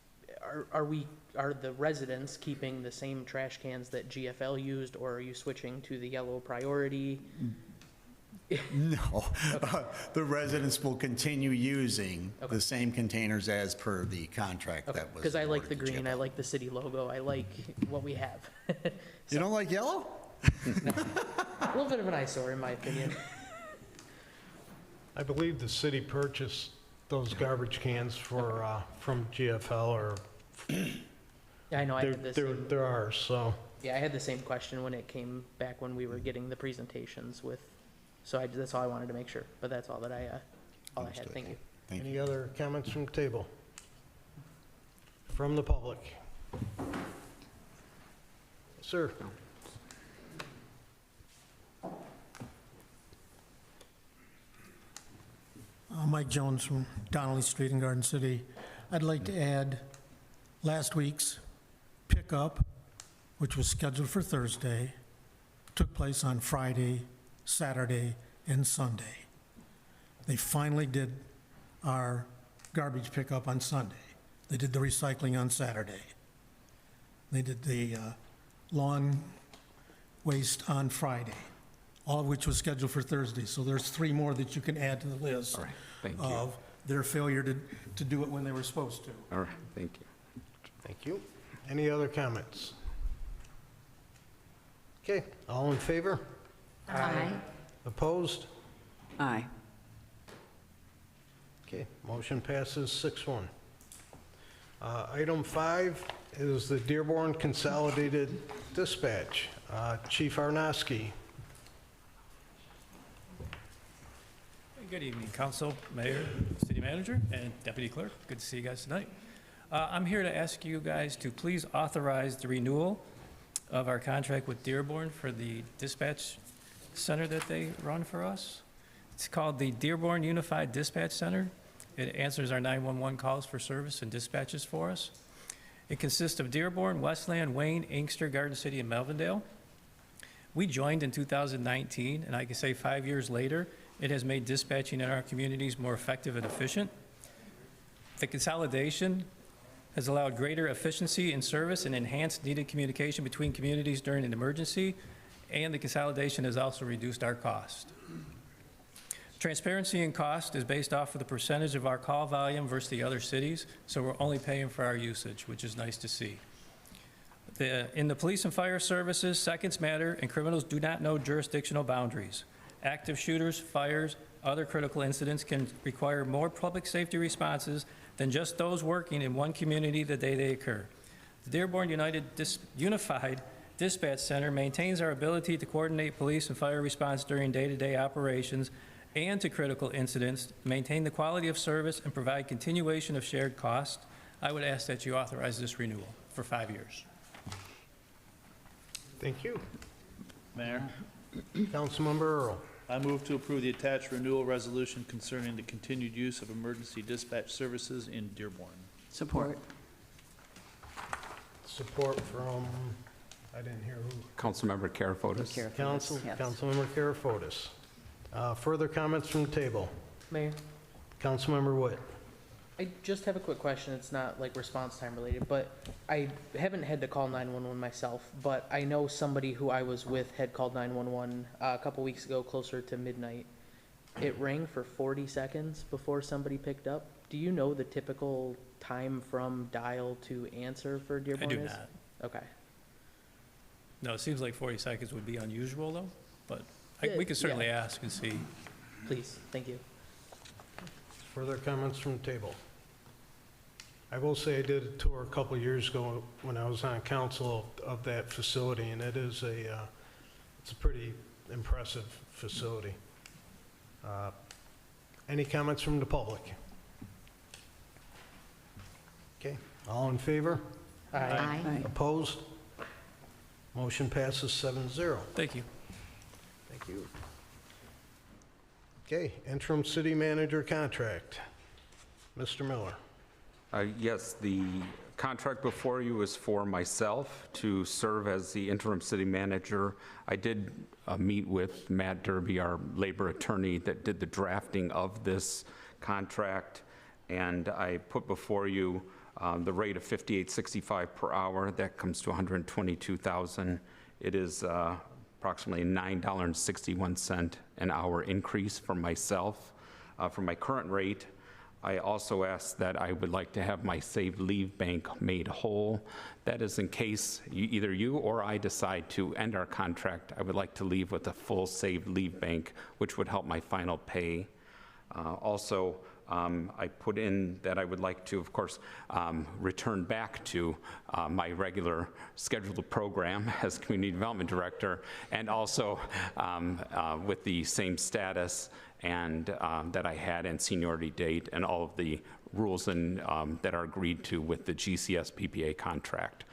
are the residents keeping the same trash cans that GFL used, or are you switching to the yellow priority? No, the residents will continue using the same containers as per the contract that was. Because I like the awarded to green, I like the city logo, I like what we have. You don't like yellow? A little bit of an eyesore, in my opinion. I believe the city purchased those garbage cans for, from GFL or. Yeah, I know, I had this. They're ours, so. Yeah, I had the same question when it came back when we were getting the presentations with, so that's all I wanted to make sure, but that's all that I had, thank you. Any other comments from the table? From the public? Sir? Mike Jones from Donnelly Street in Garden City. I'd like to add last week's pickup, which was scheduled for Thursday, took place on Friday, Saturday, and Sunday. They finally did our garbage pickup on Sunday. They did the recycling on Saturday. They did the lawn waste on Friday, all of which was scheduled for Thursday. So there's 3 more that you can add to the list of their failure to do it when they were supposed to. All right, thank you. Thank you. Any other comments? Okay, all in favor? Aye. Opposed? Aye. Okay, motion passes 6-1. Item 5 is the Dearborn Consolidated Dispatch. Chief Arnosky. Good evening, Council, Mayor, City Manager, and Deputy Clerk. Good to see you guys tonight. I'm here to ask you guys to please authorize the renewal of our contract with Dearborn for the dispatch center that they run for us. It's called the Dearborn Unified Dispatch Center. It answers our 911 calls for service and dispatches for us. It consists of Dearborn, Westland, Wayne, Inkster, Garden City, and Melvindale. We joined in 2019, and I can say 5 years later, it has made dispatching in our communities more effective and efficient. The consolidation has allowed greater efficiency in service and enhanced needed communication between communities during an emergency, and the consolidation has also reduced our cost. Transparency in cost is based off of the percentage of our call volume versus the other cities, so we're only paying for our usage, which is nice to see. In the police and fire services, seconds matter, and criminals do not know jurisdictional boundaries. Active shooters, fires, other critical incidents can require more public safety responses than just those working in one community the day they occur. The Dearborn Unified Dispatch Center maintains our ability to coordinate police and fire response during day-to-day operations and to critical incidents, maintain the quality of service, and provide continuation of shared cost. I would ask that you authorize this renewal for 5 years. Thank you. Mayor, Councilmember Earl. I move to approve the attached renewal resolution concerning the continued use of emergency dispatch services in Dearborn. Support. Support from, I didn't hear who. Councilmember Karafotis. Councilmember Karafotis. Further comments from the table? Mayor? Councilmember Witt. I just have a quick question. It's not like response time related, but I haven't had to call 911 myself, but I know somebody who I was with had called 911 a couple weeks ago, closer to midnight. It rang for 40 seconds before somebody picked up. Do you know the typical time from dial to answer for Dearborn I do is? not. Okay. No, it seems like 40 seconds would be unusual, though, but we could certainly ask and see. Please, thank you. Further comments from the table? I will say I did a tour a couple of years ago when I was on council of that facility, and it is it's a pretty impressive facility. Any comments from the public? Okay, all in favor? Aye. Opposed? Motion passes 7-0. Thank you. Thank you. Okay, interim city manager contract. Mr. Miller. Yes, the contract before you is for myself to serve as the interim city manager. I did meet with Matt Derby, our labor attorney that did the drafting of this contract, and I put before you the rate of $58.65 per hour. That comes to $122,000. It is approximately $9.61 an hour increase for myself. For my current rate, I also asked that I would like to have my saved leave bank made whole. That is in case either you or I decide to end our contract, I would like to leave with a full saved leave bank, which would help my final pay. Also, I put in that I would like to, of course, return back to my regular scheduled program as Community Development Director, and also with the same status and that I had and seniority date and all of the rules and that are agreed to with the GCS PPA contract.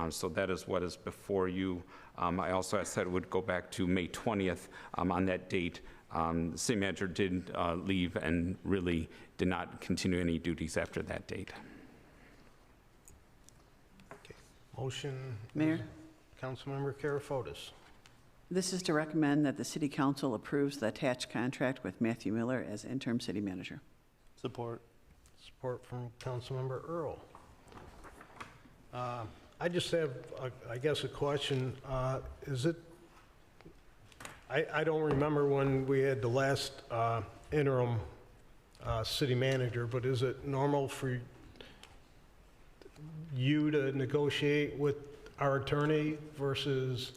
So that is what is before you. I also asked that it would go back to May 20th. On that date, the city manager did leave and really did not continue any duties after that date. Okay. Motion. Mayor? Councilmember Karafotis. This is to recommend that the city council approves the attached contract with Matthew Miller as interim city manager. Support. Support from Councilmember Earl. I just have, I guess, a question. Is it, I don't remember when we had the last interim city manager, but is it normal for you to negotiate with our attorney versus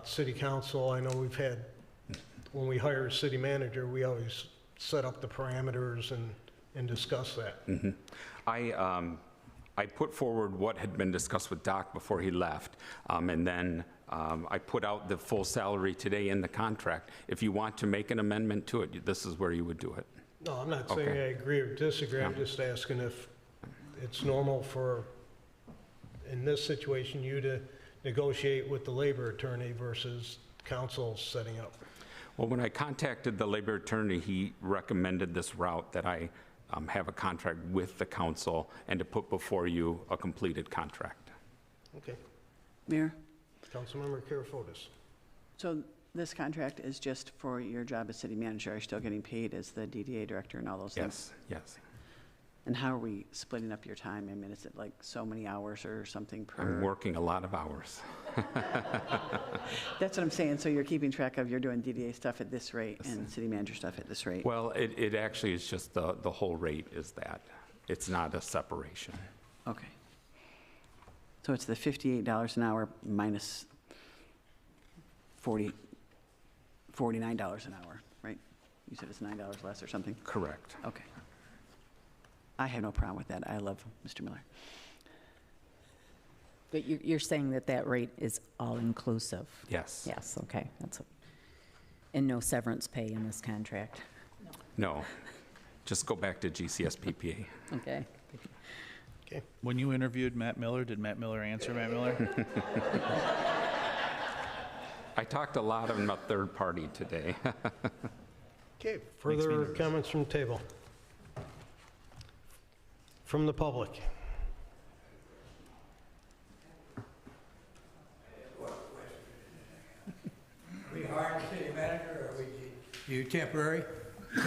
city council? I know we've had, when we hire a city manager, we always set up the parameters and discuss that. Mm-hmm. I put forward what had been discussed with Doc before he left, and then I put out the full salary today in the contract. If you want to make an amendment to it, this is where you would do it. No, I'm not saying Okay. I agree or disagree. I'm just asking if it's normal for, in this situation, you to negotiate with the labor attorney versus council setting up. Well, when I contacted the labor attorney, he recommended this route, that I have a contract with the council and to put before you a completed contract. Okay. Mayor? Councilmember Karafotis. So this contract is just for your job as city manager. Are you still getting paid as the DDA director and all those things? Yes, yes. And how are we splitting up your time? I mean, is it like so many hours or something per? I'm working a lot of hours. That's what I'm saying. So you're keeping track of, you're doing DDA stuff at this rate and city manager stuff at this rate? Well, it actually is just the whole rate is that. It's not a separation. Okay. So it's the $58 an hour minus $49 an hour, right? You said it's $9 less or something? Correct. Okay. I have no problem with that. I love Mr. Miller. But you're saying that that rate is all-inclusive? Yes. Yes, okay. And no severance pay in this contract? No. Just go back to GCS PPA. Okay. Okay. When you interviewed Matt Miller, did Matt Miller answer Matt Miller? I talked a lot on a third party today. Okay, further comments from table? From the public? We hired a city manager, or you temporary? Is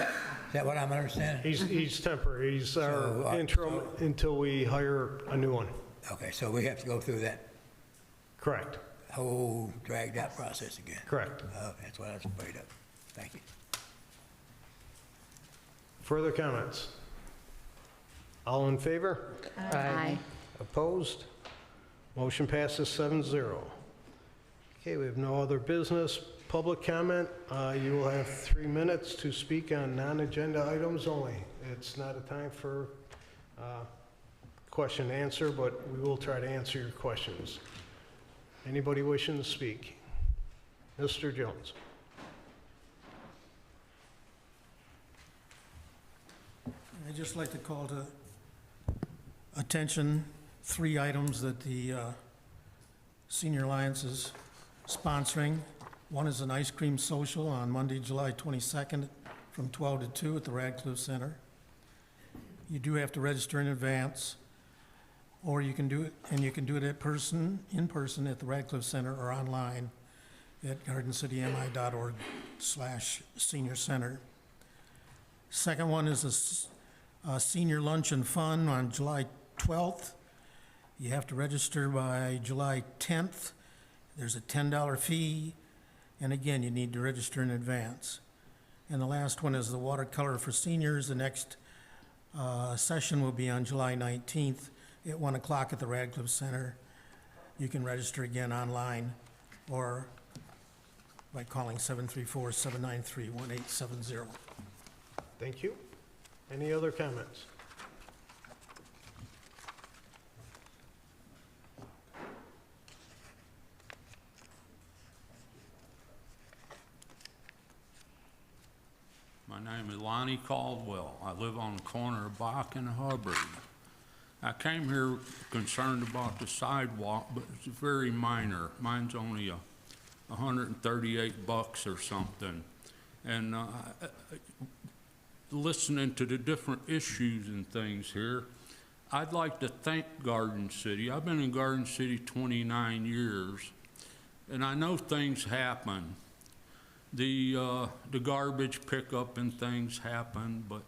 that what I'm understanding? He's temporary. He's our So, interim until we hire a new one. Okay, so we have to go through that Correct. whole dragged out process again? Correct. That's what I was afraid of. Thank you. Further comments? All in favor? Aye. Opposed? Motion passes 7-0. Okay, we have no other business. Public comment, you will have 3 minutes to speak on non-agenda items only. It's not a time for question and answer, but we will try to answer your questions. Anybody wishing to speak? Mr. Jones. I'd just like to call to attention 3 items that the Senior Alliance is sponsoring. One is an ice cream social on Monday, July 22nd from 12 to 2 at the Radcliffe Center. You do have to register in advance, or you can do it, and you can do it in person at the Radcliffe Center or online at gardencitymi.org/senior center. Second one is a senior lunch and fun on July 12th. You have to register by July 10th. There's a $10 fee, and again, you need to register in advance. And the last one is the watercolor for seniors. The next session will be on July 19th at 1 o'clock at the Radcliffe Center. You can register again online or by calling 734-793-1870. Thank you. Any other comments? My name is Lonnie Caldwell. I live on the corner of Bach and Hubbard. I came here concerned about the sidewalk, but it's very minor. Mine's only $138 or something. And listening to the different issues and things here, I'd like to thank Garden City. I've been in Garden City 29 years, and I know things happen. The garbage pickup and things happen, but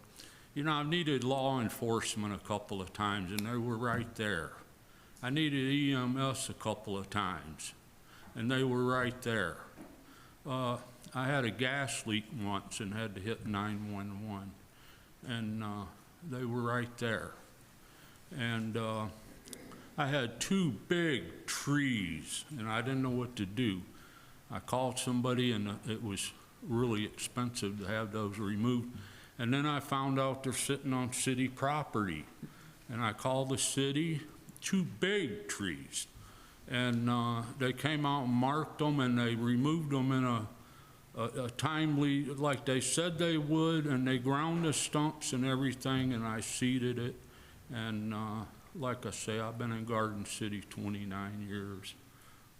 you know, I've needed law enforcement a couple of times, and they were right there. I needed EMS a couple of times, and they were right there. I had a gas leak once and had to hit 911, and they were right there. And I had 2 big trees, and I didn't know what to do. I called somebody, and it was really expensive to have those removed. And then I found out they're sitting on city property. And I called the city, 2 big trees. And they came out and marked them, and they removed them in a timely, like they said they would, and they ground the stumps and everything, and I seeded it. And like I say, I've been in Garden City 29 years.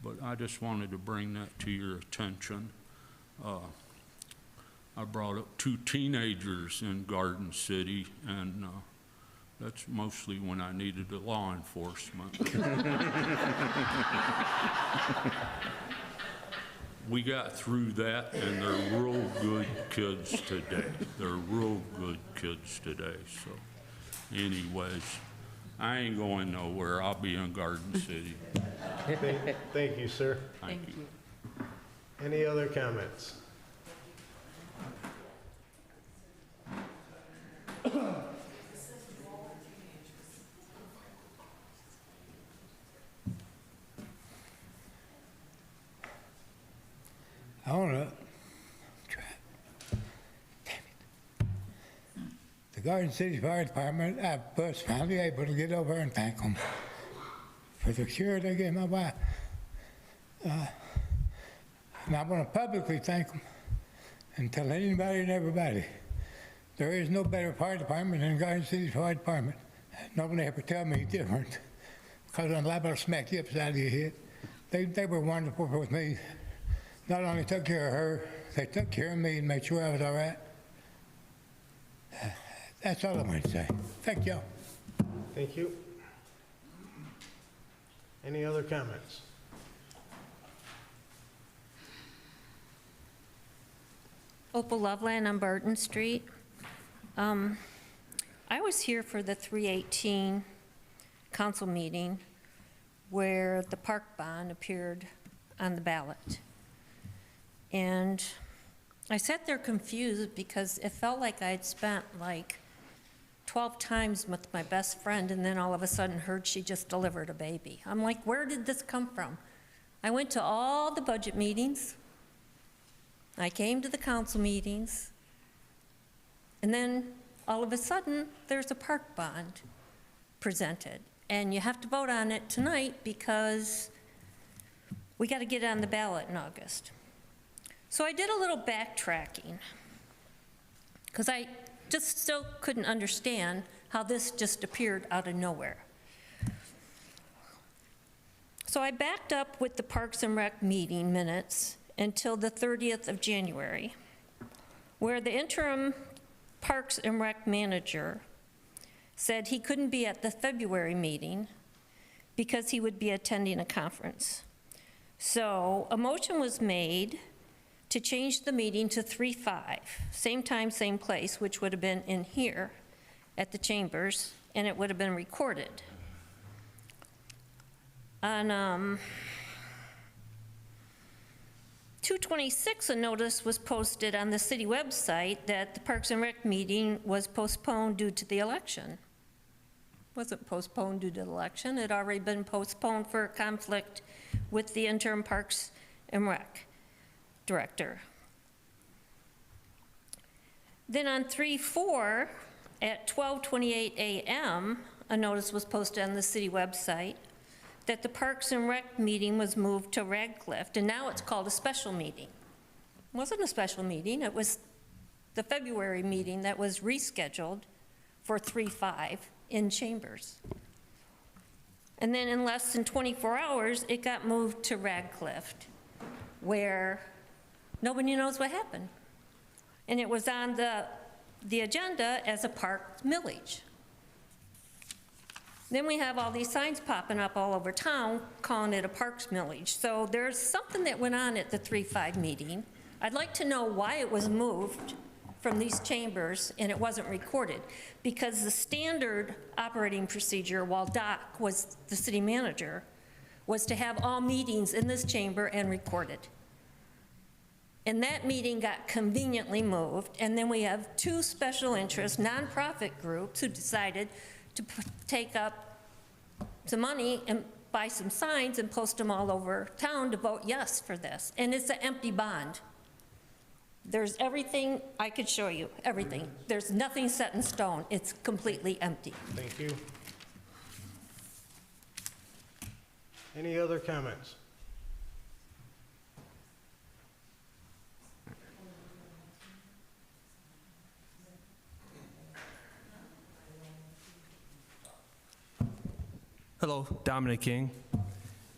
But I just wanted to bring that to your attention. I brought up 2 teenagers in Garden City, and that's mostly when I needed the law enforcement. We got through that, and they're real good kids today. They're real good kids today. So anyways, I ain't going nowhere. I'll be in Garden City. Thank you, sir. Thank you. Any other comments? I want to try. Damn it. The Garden City Fire Department, I was finally able to get over and thank them for the cure they gave my wife. And I want to publicly thank them and tell anybody and everybody, there is no better fire department than Garden City Fire Department. Nobody ever tell me different, because I'm liable to smack you upside your head. They were wonderful with me. Not only took care of her, they took care of me and made sure I was all right. That's all I want to say. Thank y'all. Thank you. Any other comments? Opal Loveland on Barton Street. I was here for the 318 council meeting where the park bond appeared on the ballot. And I sat there confused because it felt like I'd spent like 12 times with my best friend, and then all of a sudden heard she just delivered a baby. I'm like, where did this come from? I went to all the budget meetings. I came to the council meetings. And then all of a sudden, there's a park bond presented. And you have to vote on it tonight because we got to get it on the ballot in August. So I did a little backtracking because I just still couldn't understand how this just appeared out of nowhere. So I backed up with the Parks and Rec meeting minutes until the 30th of January, where the interim Parks and Rec manager said he couldn't be at the February meeting because he would be attending a conference. So a motion was made to change the meeting to 3/5, same time, same place, which would have been in here at the chambers, and it would have been recorded. On 2/26, a notice was posted on the city website that the Parks and Rec meeting was postponed due to the election. Wasn't postponed due to the election, it had already been postponed for a conflict with the interim Parks and Rec director. Then on 3/4, at 12:28 a.m., a notice was posted on the city website that the Parks and Rec meeting was moved to Radcliffe, and now it's called a special meeting. It wasn't a special meeting, it was the February meeting that was rescheduled for 3/5 in chambers. And then in less than 24 hours, it got moved to Radcliffe, where nobody knows what happened. And it was on the agenda as a park millage. Then we have all these signs popping up all over town calling it a parks millage. So there's something that went on at the 3/5 meeting. I'd like to know why it was moved from these chambers and it wasn't recorded. Because the standard operating procedure while Doc was the city manager was to have all meetings in this chamber and recorded. And that meeting got conveniently moved, and then we have two special interest nonprofit groups who decided to take up some money and buy some signs and post them all over town to vote yes for this. And it's an empty bond. There's everything, I could show you, everything. There's nothing set in stone. It's completely empty. Thank you. Any other comments? Hello, Dominic King.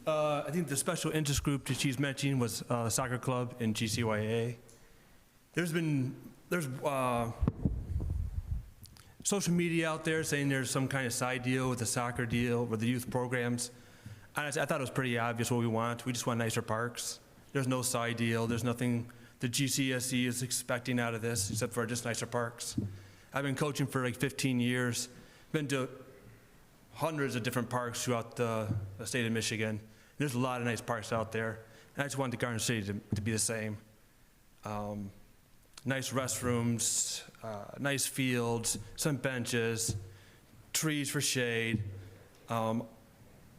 I think the special interest group that she's mentioning was soccer club in GCYA. There's social media out there saying there's some kind of side deal with the soccer deal with the youth programs. Honestly, I thought it was pretty obvious what we want. We just want nicer parks. There's no side deal. There's nothing the GCSE is expecting out of this except for just nicer parks. I've been coaching for like 15 years. Been to hundreds of different parks throughout the state of Michigan. There's a lot of nice parks out there. And I just want the Garden City to be the same. Nice restrooms, nice fields, some benches, trees for shade.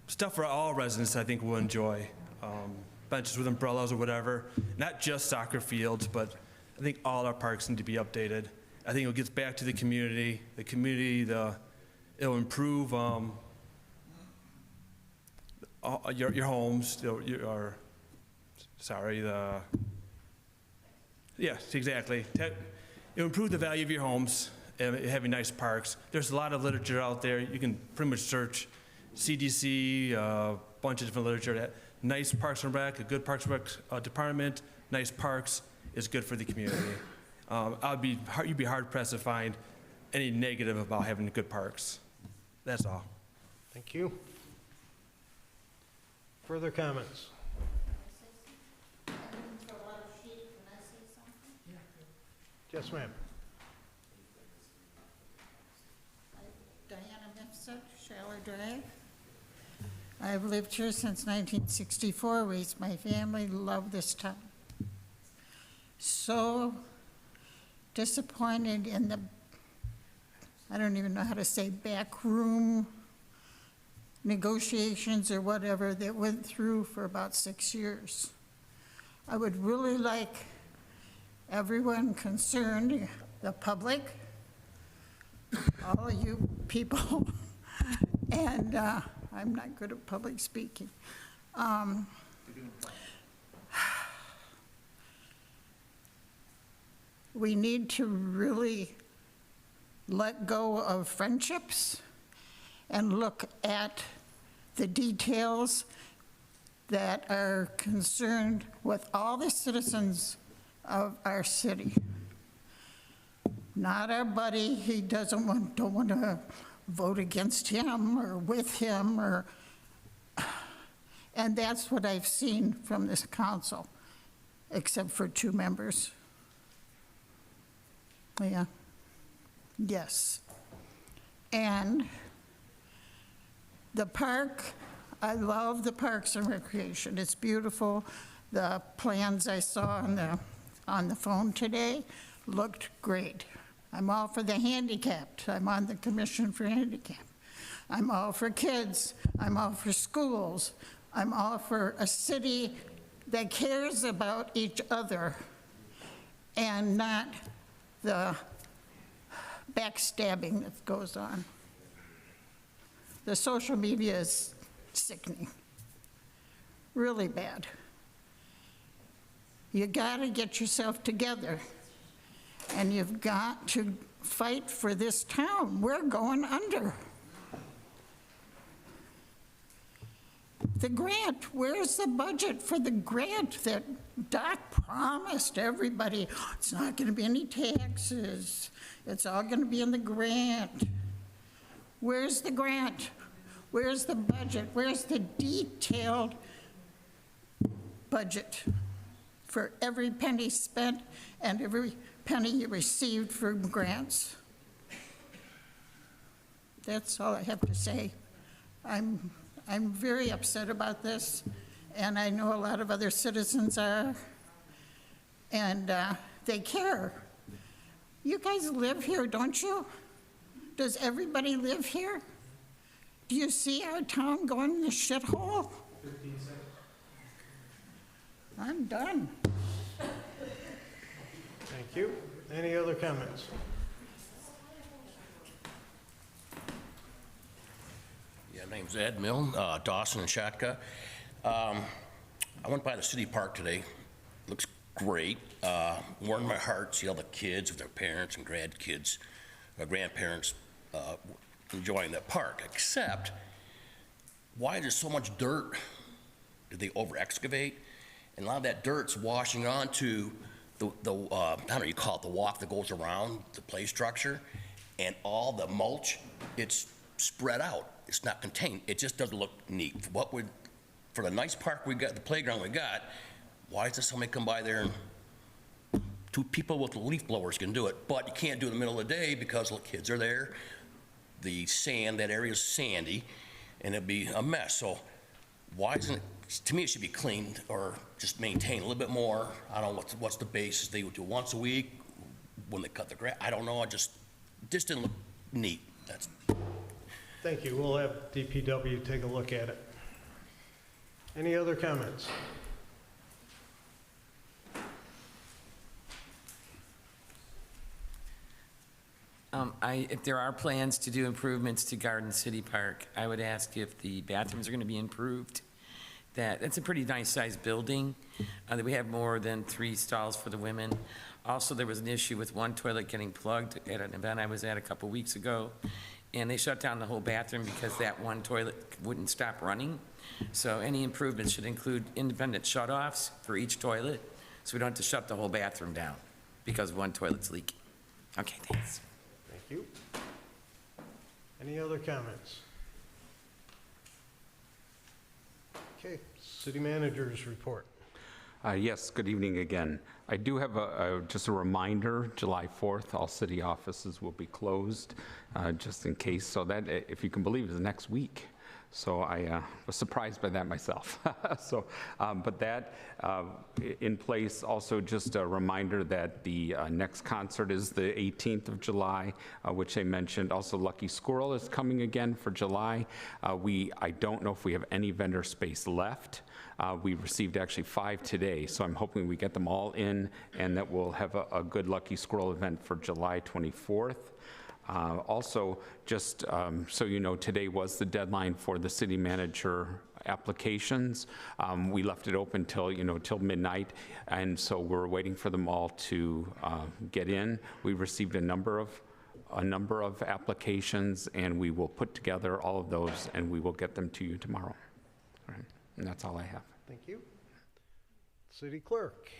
Stuff for all residents I think will enjoy. Benches with umbrellas or whatever. Not just soccer fields, but I think all our parks need to be updated. I think it gets back to the community. It'll improve your homes, yes, exactly. It'll improve the value of your homes, having nice parks. There's a lot of literature out there. You can pretty much search CDC, a bunch of different literature. That nice Parks and Rec, a good Parks and Rec department, nice parks is good for the community. You'd be hard pressed to find any negative about having good parks. That's all. Thank you. Further comments? Yes, ma'am. Diana Mifsud, Shaler Drive. I've lived here since 1964, raised my family, love this town. So disappointed in the, I don't even know how to say, backroom negotiations or whatever that went through for about 6 years. I would really like everyone concerned, the public, all you people And I'm not good at public speaking. We need to really let go of friendships and look at the details that are concerned with all the citizens of our city. Not our buddy, he don't want to vote against him or with him, and that's what I've seen from this council, except for 2 members. Yeah. Yes. And the park, I love the Parks and Recreation. It's beautiful. The plans I saw on the phone today looked great. I'm all for the handicapped. I'm on the Commission for Handicap. I'm all for kids. I'm all for schools. I'm all for a city that cares about each other and not the backstabbing that goes on. The social media is sickening, really bad. You gotta get yourself together, and you've got to fight for this town. We're going under. The grant, where's the budget for the grant that Doc promised everybody? It's not gonna be any taxes. It's all gonna be in the grant. Where's the grant? Where's the budget? Where's the detailed budget for every penny spent and every penny you received from grants? That's all I have to say. I'm very upset about this, and I know a lot of other citizens are, and they care. You guys live here, don't you? Does everybody live here? Do you see our town going in the shithole? 15 seconds. I'm done. Thank you. Any other comments? Yeah, name's Ed Milne, Dawson and Shatka. I went by the city park today. Looks great. Warmed my heart, see all the kids with their parents and grandkids, grandparents enjoying that park. Except, why is there so much dirt? Did they over-excavate? And a lot of that dirt's washing onto I don't know, you call it the walk that goes around the play structure, and all the mulch, it's spread out. It's not contained. It just doesn't look neat. For the nice park we got, the playground we got, why does somebody come by there and 2 people with leaf blowers can do it, but you can't do it in the middle of the day because the kids are there. The sand, that area is sandy, and it'd be a mess. So why isn't it, to me, it should be cleaned or just maintained a little bit more. I don't know what's the basis. They would do once a week when they cut the grass. I don't know. It just didn't look neat. That's. Thank you. We'll have DPW take a look at it. Any other comments? If there are plans to do improvements to Garden City Park, I would ask if the bathrooms are going to be improved. That's a pretty nice-sized building. That we have more than 3 stalls for the women. Also, there was an issue with one toilet getting plugged at an event I was at a couple weeks ago, and they shut down the whole bathroom because that one toilet wouldn't stop running. So any improvements should include independent shut-offs for each toilet, so we don't have to shut the whole bathroom down because one toilet's leaking. Okay, thanks. Thank you. Any other comments? Okay, city manager's report. Yes, good evening again. I do have just a reminder, July 4th, all city offices will be closed, just in case, so that, if you can believe it, is next week. So I was surprised by that myself. So, but that in place, also just a reminder that the next concert is the 18th of July, which I mentioned. Also, Lucky Squirrel is coming again for July. I don't know if we have any vendor space left. We received actually 5 today, so I'm hoping we get them all in and that we'll have a good Lucky Squirrel event for July 24th. Also, just so you know, today was the deadline for the city manager applications. We left it open till, till midnight, and so we're waiting for them all to get in. We received a number of applications, and we will put together all of those, and we will get them to you tomorrow. All right, and that's all I have. Thank you. City clerk.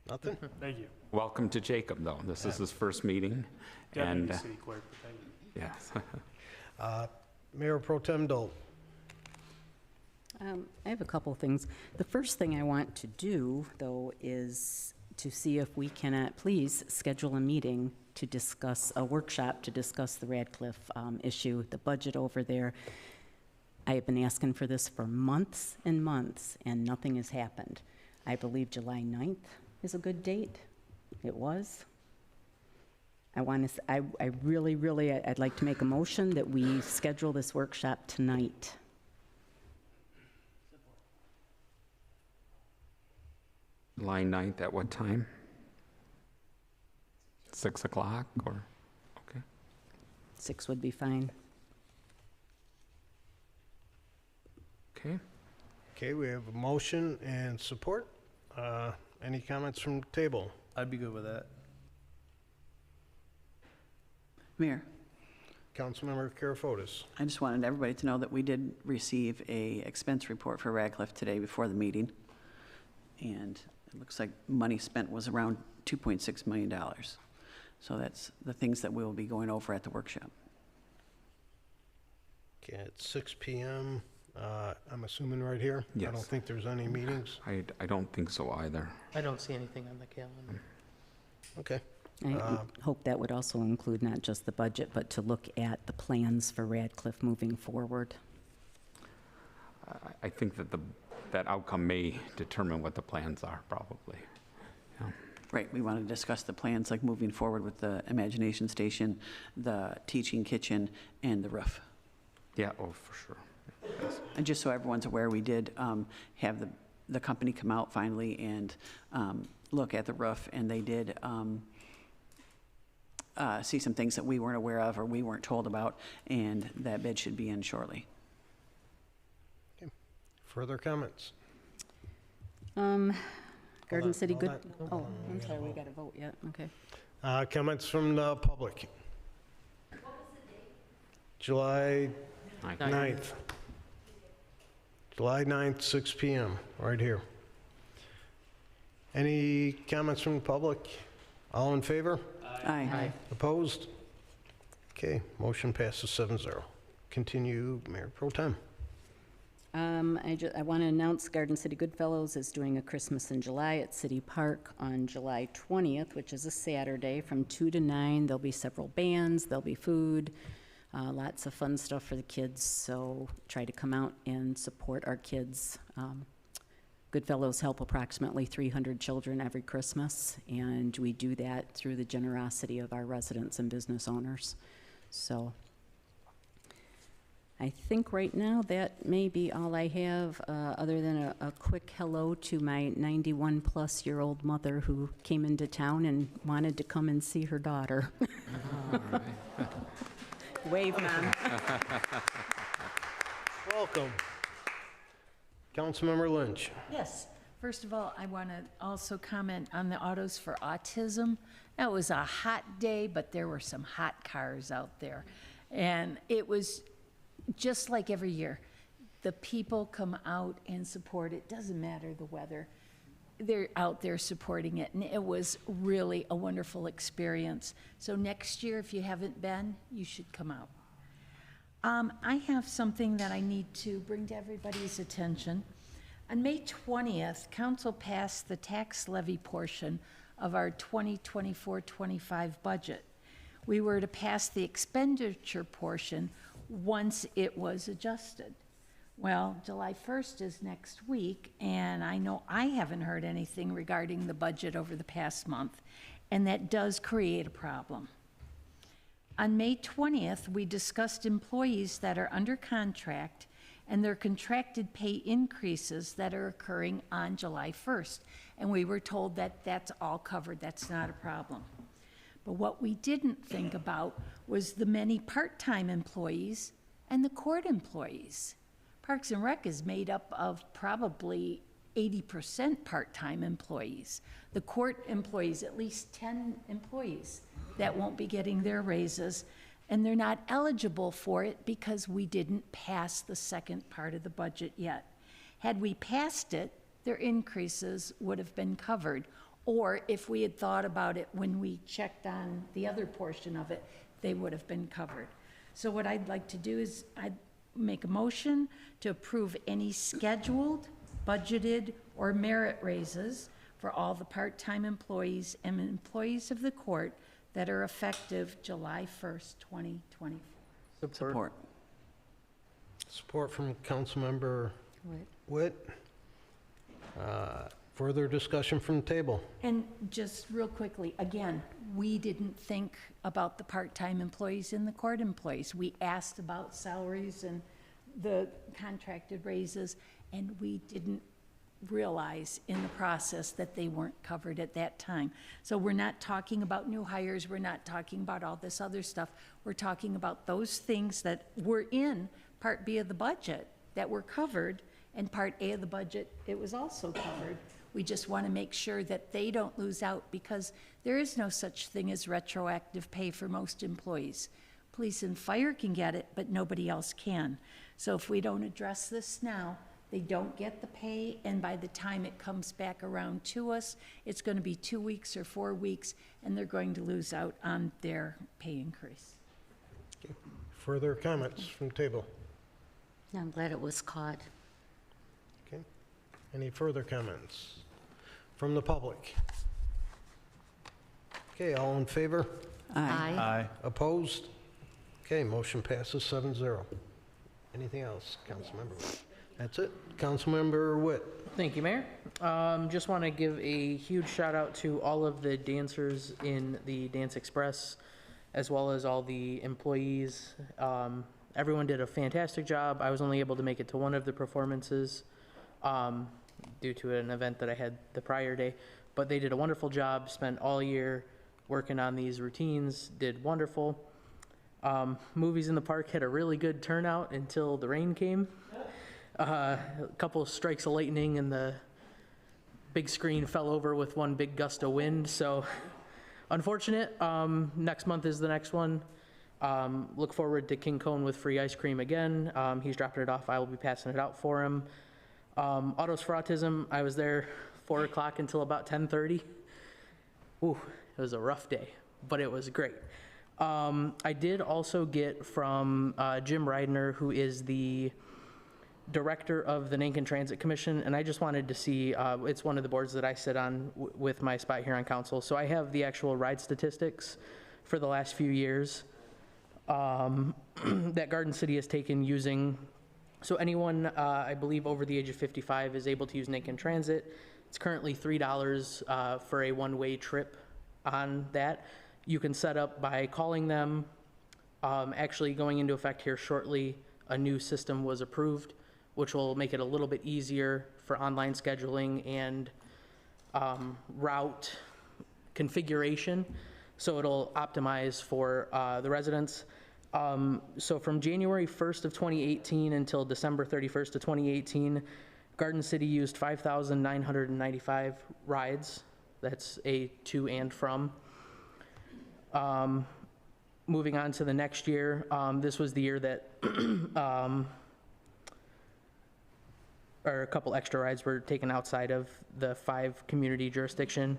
Nothing? Thank you. Welcome to Jacob, though. This is his first meeting. Deputy City Clerk, but thank you. Yes. Mayor Pro Tem Dolt. I have a couple things. The first thing I want to do, though, is to see if we cannot please schedule a meeting to discuss, a workshop to discuss the Radcliffe issue, the budget over there. I have been asking for this for months and months, and nothing has happened. I believe July 9th is a good date. It was. I really, I'd like to make a motion that we schedule this workshop tonight. July 9th, at what time? 6 o'clock, or? Okay. 6 would be fine. Okay. Okay, we have a motion and support. Any comments from the table? I'd be good with that. Mayor, Councilmember Karafotis. I just wanted everybody to know that we did receive a expense report for Radcliffe today before the meeting. And it looks like money spent was around $2.6 million. So that's the things that we will be going over at the workshop. Okay, at 6 p.m., I'm assuming right here? Yes. I don't think there's any meetings. I don't think so either. I don't see anything on the calendar. Okay. I hope that would also include not just the budget, but to look at the plans for Radcliffe moving forward. I think that that outcome may determine what the plans are, probably. Yeah. Right, we want to discuss the plans, like moving forward with the Imagination Station, the teaching kitchen, and the roof. Yeah, oh, for sure. Yes. And just so everyone's aware, we did have the company come out finally and look at the roof, and they did see some things that we weren't aware of or we weren't told about, and that bid should be in shortly. Okay. Further comments? Garden City hold good. on. Oh, I'm sorry, we got to vote yet. Okay. Comments from the public? What was the date? July 9th. July 9th, 6 p.m., right here. Any comments from the public? All in favor? Aye. Opposed? Okay, motion passes 7-0. Continue, Mayor Pro Tem. I want to announce Garden City Goodfellows is doing a Christmas in July at City Park on July 20th, which is a Saturday, from 2 to 9. There'll be several bands, there'll be food, lots of fun stuff for the kids, so try to come out and support our kids. Goodfellows help approximately 300 children every Christmas, and we do that through the generosity of our residents and business owners. So I think right now that may be all I have, other than a quick hello to my 91-plus-year-old mother who came into town and wanted to come and see her daughter. Wave, Mom. Welcome. Councilmember Lynch. Yes. First of all, I want to also comment on the Autos for Autism. That was a hot day, but there were some hot cars out there. And it was just like every year. The people come out and support it. Doesn't matter the weather. They're out there supporting it. And it was really a wonderful experience. So next year, if you haven't been, you should come out. I have something that I need to bring to everybody's attention. On May 20th, Council passed the tax levy portion of our 2024-25 budget. We were to pass the expenditure portion once it was adjusted. Well, July 1st is next week, and I know I haven't heard anything regarding the budget over the past month, and that does create a problem. On May 20th, we discussed employees that are under contract and their contracted pay increases that are occurring on July 1st. And we were told that that's all covered, that's not a problem. But what we didn't think about was the many part-time employees and the court employees. Parks and Rec is made up of probably 80% part-time employees. The court employees, at least 10 employees that won't be getting their raises, and they're not eligible for it because we didn't pass the second part of the budget yet. Had we passed it, their increases would have been covered. Or if we had thought about it when we checked on the other portion of it, they would have been covered. So what I'd like to do is I'd make a motion to approve any scheduled, budgeted, or merit raises for all the part-time employees and employees of the court that are effective July 1st, 2024. Support. Support from Councilmember Witt. Further discussion from the table. And just real quickly, again, we didn't think about the part-time employees and the court employees. We asked about salaries and the contracted raises, and we didn't realize in the process that they weren't covered at that time. So we're not talking about new hires, we're not talking about all this other stuff. We're talking about those things that were in Part B of the budget that were covered, and Part A of the budget, it was also covered. We just want to make sure that they don't lose out, because there is no such thing as retroactive pay for most employees. Police and fire can get it, but nobody else can. So if we don't address this now, they don't get the pay, and by the time it comes back around to us, it's going to be 2 weeks or 4 weeks, and they're going to lose out on their pay increase. Okay. Further comments from the table? I'm glad it was caught. Okay. Any further comments from the public? Okay, all in favor? Aye. Aye. Opposed? Okay, motion passes 7-0. Anything else, Councilmember? That's it. Councilmember Witt. Thank you, Mayor. Just want to give a huge shout out to all of the dancers in the Dance Express, as well as all the employees. Everyone did a fantastic job. I was only able to make it to one of the performances due to an event that I had the prior day, but they did a wonderful job, spent all year working on these routines, did wonderful. Movies in the Park had a really good turnout until the rain came. A couple of strikes of lightning and the big screen fell over with one big gust of wind, so unfortunate. Next month is the next one. Look forward to King Cone with free ice cream again. He's dropping it off. I will be passing it out for him. Autos for Autism, I was there 4 o'clock until about 10:30. Ooh, it was a rough day, but it was great. I did also get from Jim Reidner, who is the director of the Nankin Transit Commission, and I just wanted to see, it's one of the boards that I sit on with my spot here on council, so I have the actual ride statistics for the last few years that Garden City has taken using, so anyone, I believe, over the age of 55 is able to use Nankin Transit. It's currently $3 for a one-way trip on that. You can set up by calling them. Actually going into effect here shortly, a new system was approved, which will make it a little bit easier for online scheduling and route configuration. So it'll optimize for the residents. So from January 1st of 2018 until December 31st of 2018, Garden City used 5,995 rides. That's a to and from. Moving on to the next year, this was the year that or a couple extra rides were taken outside of the 5 community jurisdiction,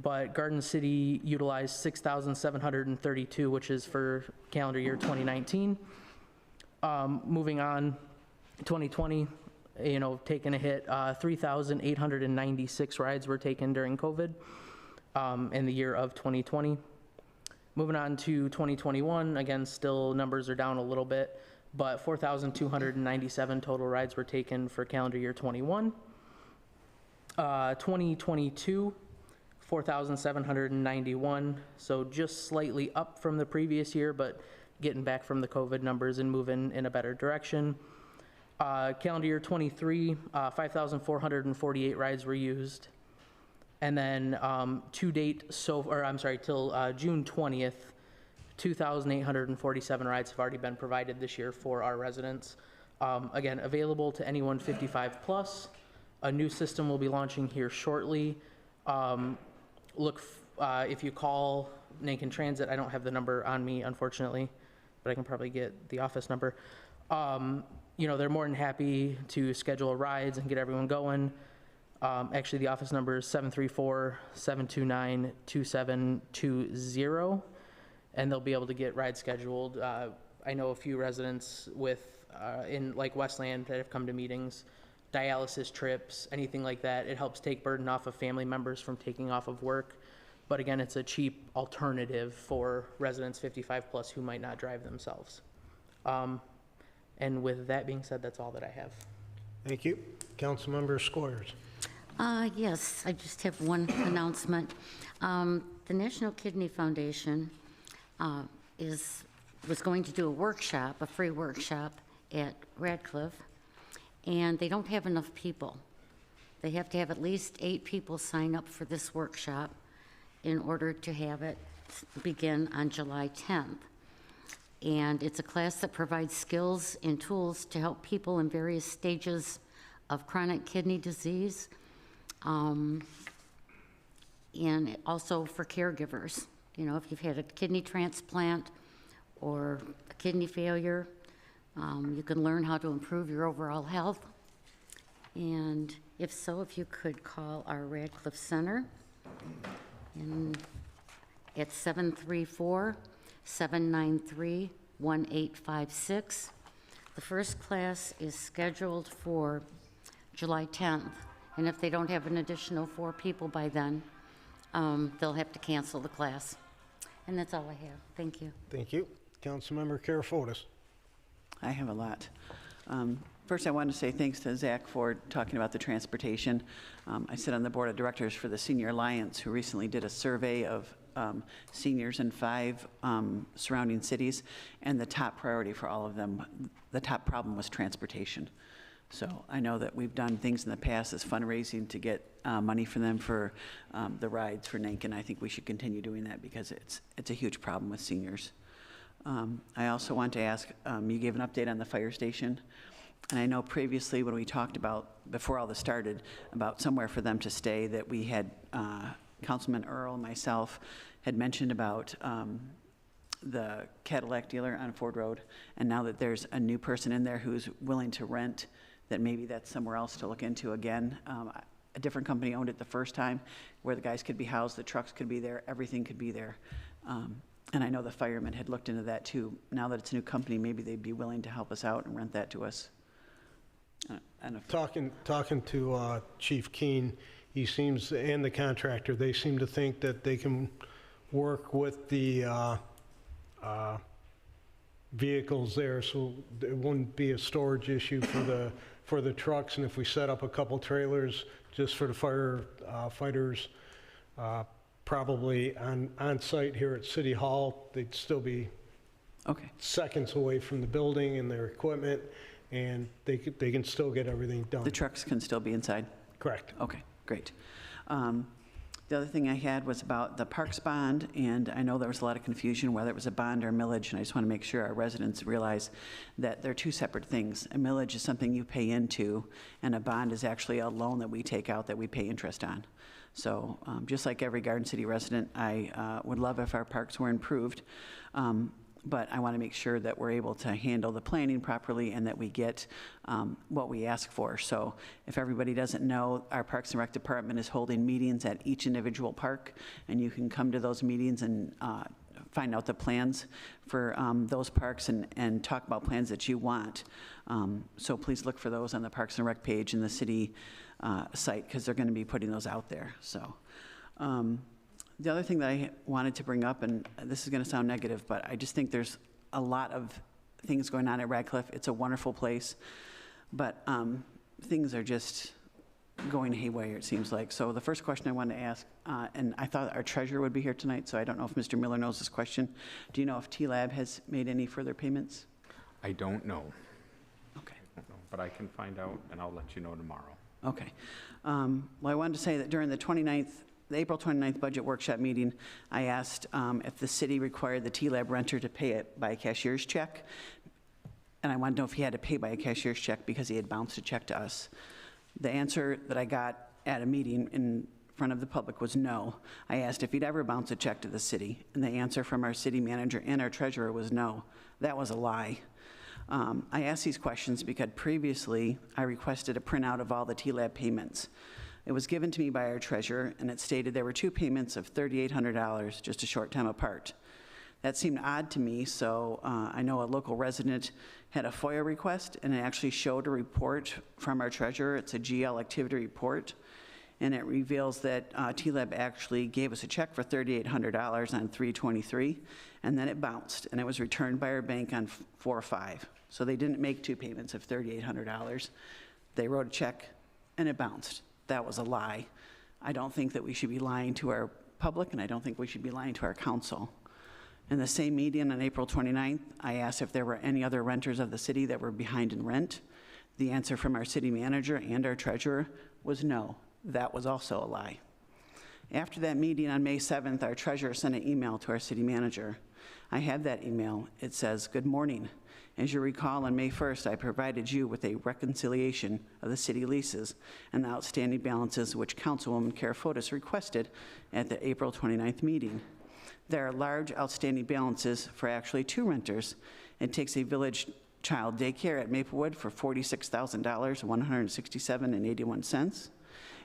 but Garden City utilized 6,732, which is for calendar year 2019. Moving on, 2020, taking a hit, 3,896 rides were taken during COVID in the year of 2020. Moving on to 2021, again, still numbers are down a little bit, but 4,297 total rides were taken for calendar year 21. 2022, 4,791, so just slightly up from the previous year, but getting back from the COVID numbers and moving in a better direction. Calendar year 23, 5,448 rides were used. And then to date, till June 20th, 2,847 rides have already been provided this year for our residents. Again, available to anyone 55 plus. A new system will be launching here shortly. If you call Nankin Transit, I don't have the number on me, unfortunately, but I can probably get the office number. They're more than happy to schedule rides and get everyone going. Actually, the office number is 734-729-2720, and they'll be able to get rides scheduled. I know a few residents in like Westland that have come to meetings, dialysis trips, anything like that. It helps take burden off of family members from taking off of work. But again, it's a cheap alternative for residents 55 plus who might not drive themselves. And with that being said, that's all that I have. Thank you. Councilmember Squires. Yes, I just have one announcement. The National Kidney Foundation was going to do a workshop, a free workshop at Radcliffe, and they don't have enough people. They have to have at least 8 people sign up for this workshop in order to have it begin on July 10th. And it's a class that provides skills and tools to help people in various stages of chronic kidney disease, and also for caregivers. If you've had a kidney transplant or a kidney failure, you can learn how to improve your overall health. And if so, if you could call our Radcliffe Center at 734-793-1856. The first class is scheduled for July 10th, and if they don't have an additional 4 people by then, they'll have to cancel the class. And that's all I have. Thank you. Thank you. Councilmember Karafotis. I have a lot. First, I want to say thanks to Zach for talking about the transportation. I sit on the board of directors for the Senior Alliance, who recently did a survey of seniors in 5 surrounding cities, and the top priority for all of them, the top problem was transportation. So I know that we've done things in the past as fundraising to get money for them for the rides for Nankin. I think we should continue doing that because it's a huge problem with seniors. I also want to ask, you gave an update on the fire station. And I know previously when we talked about, before all this started, about somewhere for them to stay, that we had, Councilman Earl and myself had mentioned about the Cadillac dealer on Ford Road. And now that there's a new person in there who's willing to rent, that maybe that's somewhere else to look into again. A different company owned it the first time, where the guys could be housed, the trucks could be there, everything could be there. And I know the firemen had looked into that too. Now that it's a new company, maybe they'd be willing to help us out and rent that to us. Talking to Chief Keen, he seems, and the contractor, they seem to think that they can work with the vehicles there, so it wouldn't be a storage issue for the trucks. And if we set up a couple trailers just for the firefighters, probably on site here at City Hall, they'd still be seconds away from the building and their equipment, and they can still get everything done. The trucks can still be inside? Correct. Okay, great. The other thing I had was about the parks bond, and I know there was a lot of confusion whether it was a bond or a millage, and I just want to make sure our residents realize that they're 2 separate things. A millage is something you pay into, and a bond is actually a loan that we take out that we pay interest on. So just like every Garden City resident, I would love if our parks were improved. But I want to make sure that we're able to handle the planning properly and that we get what we ask for. So if everybody doesn't know, our Parks and Rec Department is holding meetings at each individual park, and you can come to those meetings and find out the plans for those parks and talk about plans that you want. So please look for those on the Parks and Rec page in the city site, because they're going to be putting those out there. So. The other thing that I wanted to bring up, and this is going to sound negative, but I just think there's a lot of things going on at Radcliffe. It's a wonderful place, but things are just going haywire, it seems like. So the first question I wanted to ask, and I thought our treasurer would be here tonight, so I don't know if Mr. Miller knows this question. Do you know if T-Lab has made any further payments? I don't know. Okay. I don't know, but I can find out, and I'll let you know tomorrow. Okay. Well, I wanted to say that during the 29th the April 29th budget workshop meeting, I asked if the city required the T-Lab renter to pay it by a cashier's check. And I wanted to know if he had to pay by a cashier's check because he had bounced a check to us. The answer that I got at a meeting in front of the public was no. I asked if he'd ever bounced a check to the city, and the answer from our city manager and our treasurer was no. That was a lie. I asked these questions because previously I requested a printout of all the T-Lab payments. It was given to me by our treasurer, and it stated there were 2 payments of $3,800 just a short time apart. That seemed odd to me, so I know a local resident had a FOIA request, and it actually showed a report from our treasurer. It's a GL activity report, and it reveals that T-Lab actually gave us a check for $3,800 on 3/23, and then it bounced, and it was returned by our bank on 4/5. So they didn't make 2 payments of $3,800. They wrote a check, and it bounced. That was a lie. I don't think that we should be lying to our public, and I don't think we should be lying to our council. In the same meeting on April 29th, I asked if there were any other renters of the city that were behind in rent. The answer from our city manager and our treasurer was no. That was also a lie. After that meeting on May 7th, our treasurer sent an email to our city manager. I have that email. It says, "Good morning. As you recall, on May 1st, I provided you with a reconciliation of the city leases and the outstanding balances which Councilwoman Karafotis requested at the April 29th meeting. There are large outstanding balances for actually 2 renters. It takes a village child daycare at Maplewood for $46,000, $167.81,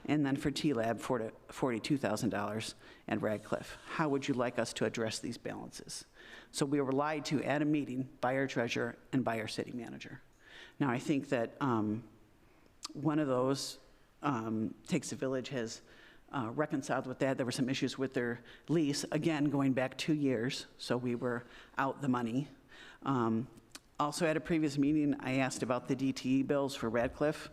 and then for T-Lab for $42,000 at Radcliffe. How would you like us to address these balances?" So we were lied to at a meeting by our treasurer and by our city manager. Now, I think that one of those, Takes a Village, has reconciled with that. There were some issues with their lease, again, going back 2 years, so we were out the money. Also, at a previous meeting, I asked about the DTE bills for Radcliffe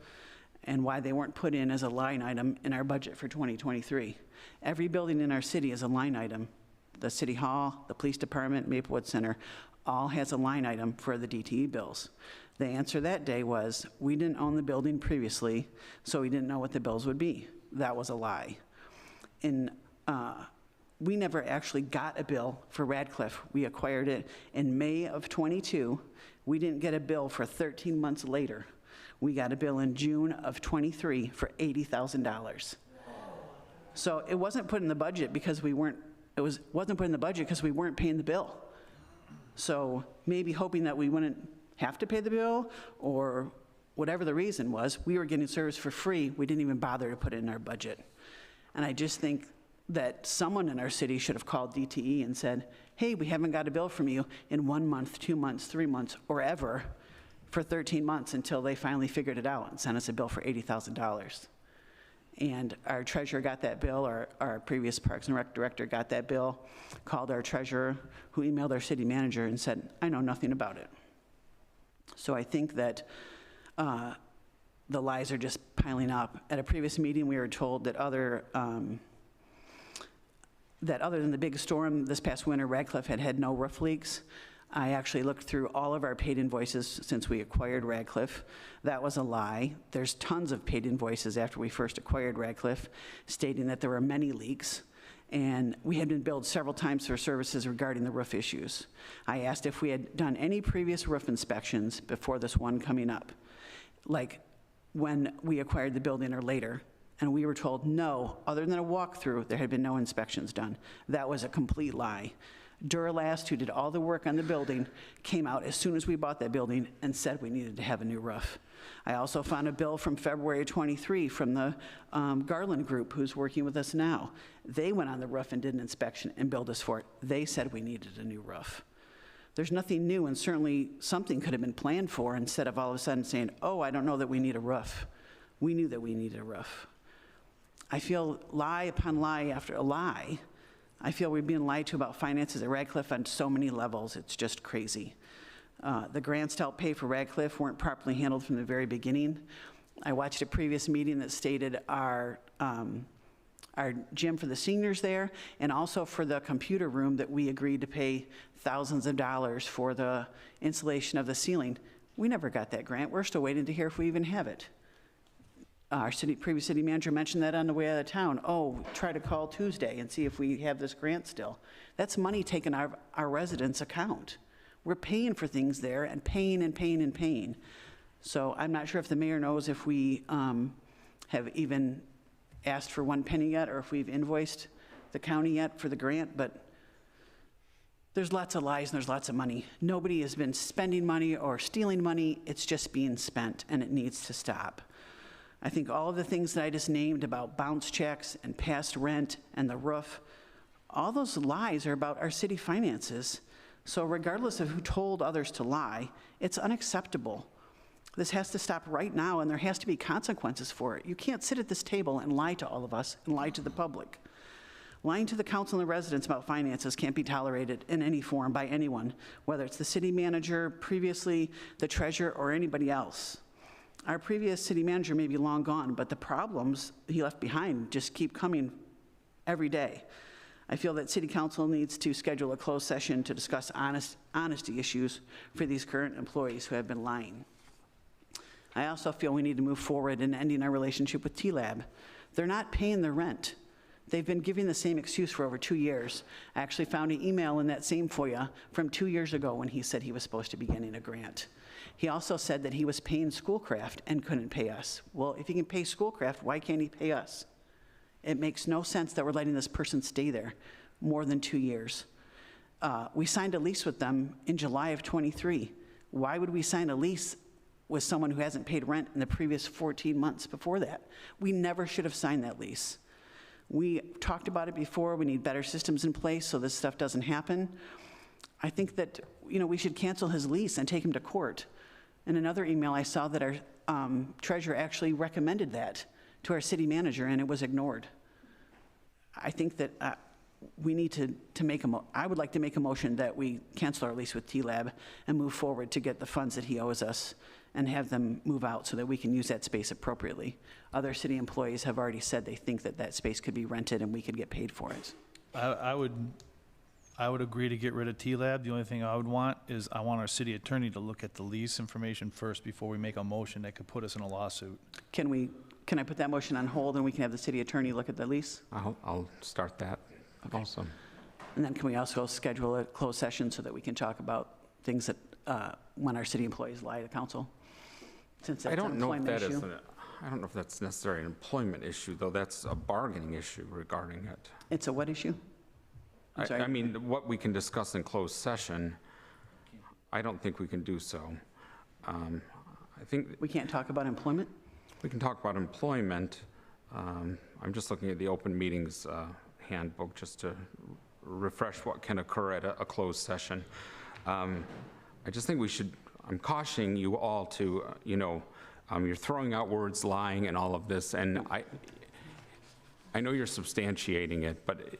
and why they weren't put in as a line item in our budget for 2023. Every building in our city is a line item. The City Hall, the Police Department, Maplewood Center, all has a line item for the DTE bills. The answer that day was, we didn't own the building previously, so we didn't know what the bills would be. That was a lie. We never actually got a bill for Radcliffe. We acquired it in May of '22. We didn't get a bill for 13 months later. We got a bill in June of '23 for $80,000. So it wasn't put in the budget because we weren't, wasn't put in the budget because we weren't paying the bill. So maybe hoping that we wouldn't have to pay the bill, or whatever the reason was, we were getting service for free. We didn't even bother to put it in our budget. And I just think that someone in our city should have called DTE and said, "Hey, we haven't got a bill from you in 1 month, 2 months, 3 months, or ever for 13 months until they finally figured it out and sent us a bill for $80,000. And our treasurer got that bill, our previous Parks and Rec director got that bill, called our treasurer, who emailed our city manager and said, "I know nothing about it." So I think that the lies are just piling up. At a previous meeting, we were told that other than the big storm this past winter, Radcliffe had no roof leaks. I actually looked through all of our paid invoices since we acquired Radcliffe. That was a lie. There's tons of paid invoices after we first acquired Radcliffe stating that there were many leaks, and we had been billed several times for services regarding the roof issues. I asked if we had done any previous roof inspections before this one coming up, like when we acquired the building or later, and we were told no, other than a walkthrough, there had been no inspections done. That was a complete lie. Duralast, who did all the work on the building, came out as soon as we bought that building and said we needed to have a new roof. I also found a bill from February 23 from the Garland Group, who's working with us now. They went on the roof and did an inspection and billed us for it. They said we needed a new roof. There's nothing new, and certainly something could have been planned for instead of all of a sudden saying, "Oh, I don't know that we need a roof." We knew that we needed a roof. I feel lie upon lie after a lie. I feel we're being lied to about finances at Radcliffe on so many levels. It's just crazy. The grants to help pay for Radcliffe weren't properly handled from the very beginning. I watched a previous meeting that stated our gym for the seniors there, and also for the computer room that we agreed to pay thousands of dollars for the installation of the ceiling. We never got that grant. We're still waiting to hear if we even have it. Our previous city manager mentioned that on the way out of town. Oh, try to call Tuesday and see if we have this grant still. That's money taken out of our residents' account. We're paying for things there and paying and paying and paying. So I'm not sure if the mayor knows if we have even asked for 1 penny yet, or if we've invoiced the county yet for the grant, but there's lots of lies and there's lots of money. Nobody has been spending money or stealing money. It's just being spent, and it needs to stop. I think all of the things that I just named about bounce checks and past rent and the roof, all those lies are about our city finances. So regardless of who told others to lie, it's unacceptable. This has to stop right now, and there has to be consequences for it. You can't sit at this table and lie to all of us and lie to the public. Lying to the council and the residents about finances can't be tolerated in any form by anyone, whether it's the city manager, previously the treasurer, or anybody else. Our previous city manager may be long gone, but the problems he left behind just keep coming every day. I feel that city council needs to schedule a closed session to discuss honesty issues for these current employees who have been lying. I also feel we need to move forward in ending our relationship with T-Lab. They're not paying their rent. They've been giving the same excuse for over 2 years. I actually found an email in that same FOIA from 2 years ago when he said he was supposed to be getting a grant. He also said that he was paying Schoolcraft and couldn't pay us. Well, if he can pay Schoolcraft, why can't he pay us? It makes no sense that we're letting this person stay there more than 2 years. We signed a lease with them in July of '23. Why would we sign a lease with someone who hasn't paid rent in the previous 14 months before that? We never should have signed that lease. We talked about it before. We need better systems in place so this stuff doesn't happen. I think that, we should cancel his lease and take him to court. In another email, I saw that our treasurer actually recommended that to our city manager, and it was ignored. I think that we need to I would like to make a motion that we cancel our lease with T-Lab and move forward to get the funds that he owes us and have them move out so that we can use that space appropriately. Other city employees have already said they think that that space could be rented and we could get paid for it. I would agree to get rid of T-Lab. The only thing I would want is I want our city attorney to look at the lease information first before we make a motion that could put us in a lawsuit. Can I put that motion on hold and we can have the city attorney look at the lease? I'll start that also. And then can we also schedule a closed session so that we can talk about things that, when our city employees lie to council? Since that's an employment issue. I don't know if that's necessarily an employment issue, though. That's a bargaining issue regarding it. It's a what issue? I'm sorry. I mean, what we can discuss in closed session, I don't think we can do so. I think we can't talk about employment? We can talk about employment. I'm just looking at the open meetings handbook just to refresh what can occur at a closed session. I just think we should, I'm cautioning you all to, you're throwing out words, lying, and all of this, and I know you're substantiating it, but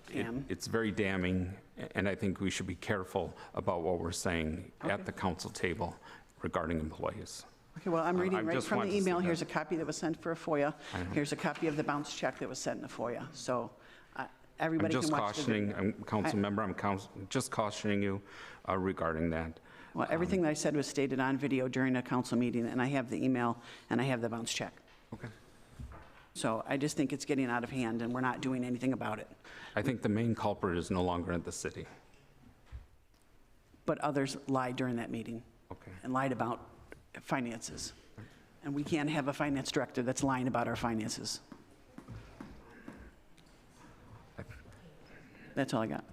it's very damning, and I think we should be careful about what we're saying at the council table regarding employees. Okay, well, I'm reading right from the email. Here's a copy that was sent for a FOIA. Here's a copy of the bounce check that was sent in a FOIA. So everybody can watch the video. I'm council member, I'm just cautioning you regarding that. Well, everything that I said was stated on video during a council meeting, and I have the email, and I have the bounce check. Okay. So I just think it's getting out of hand, and we're not doing anything about it. I think the main culprit is no longer at the city. But others lied during that meeting. Okay. And lied about finances. And we can't have a finance director that's lying about our finances. That's all I got.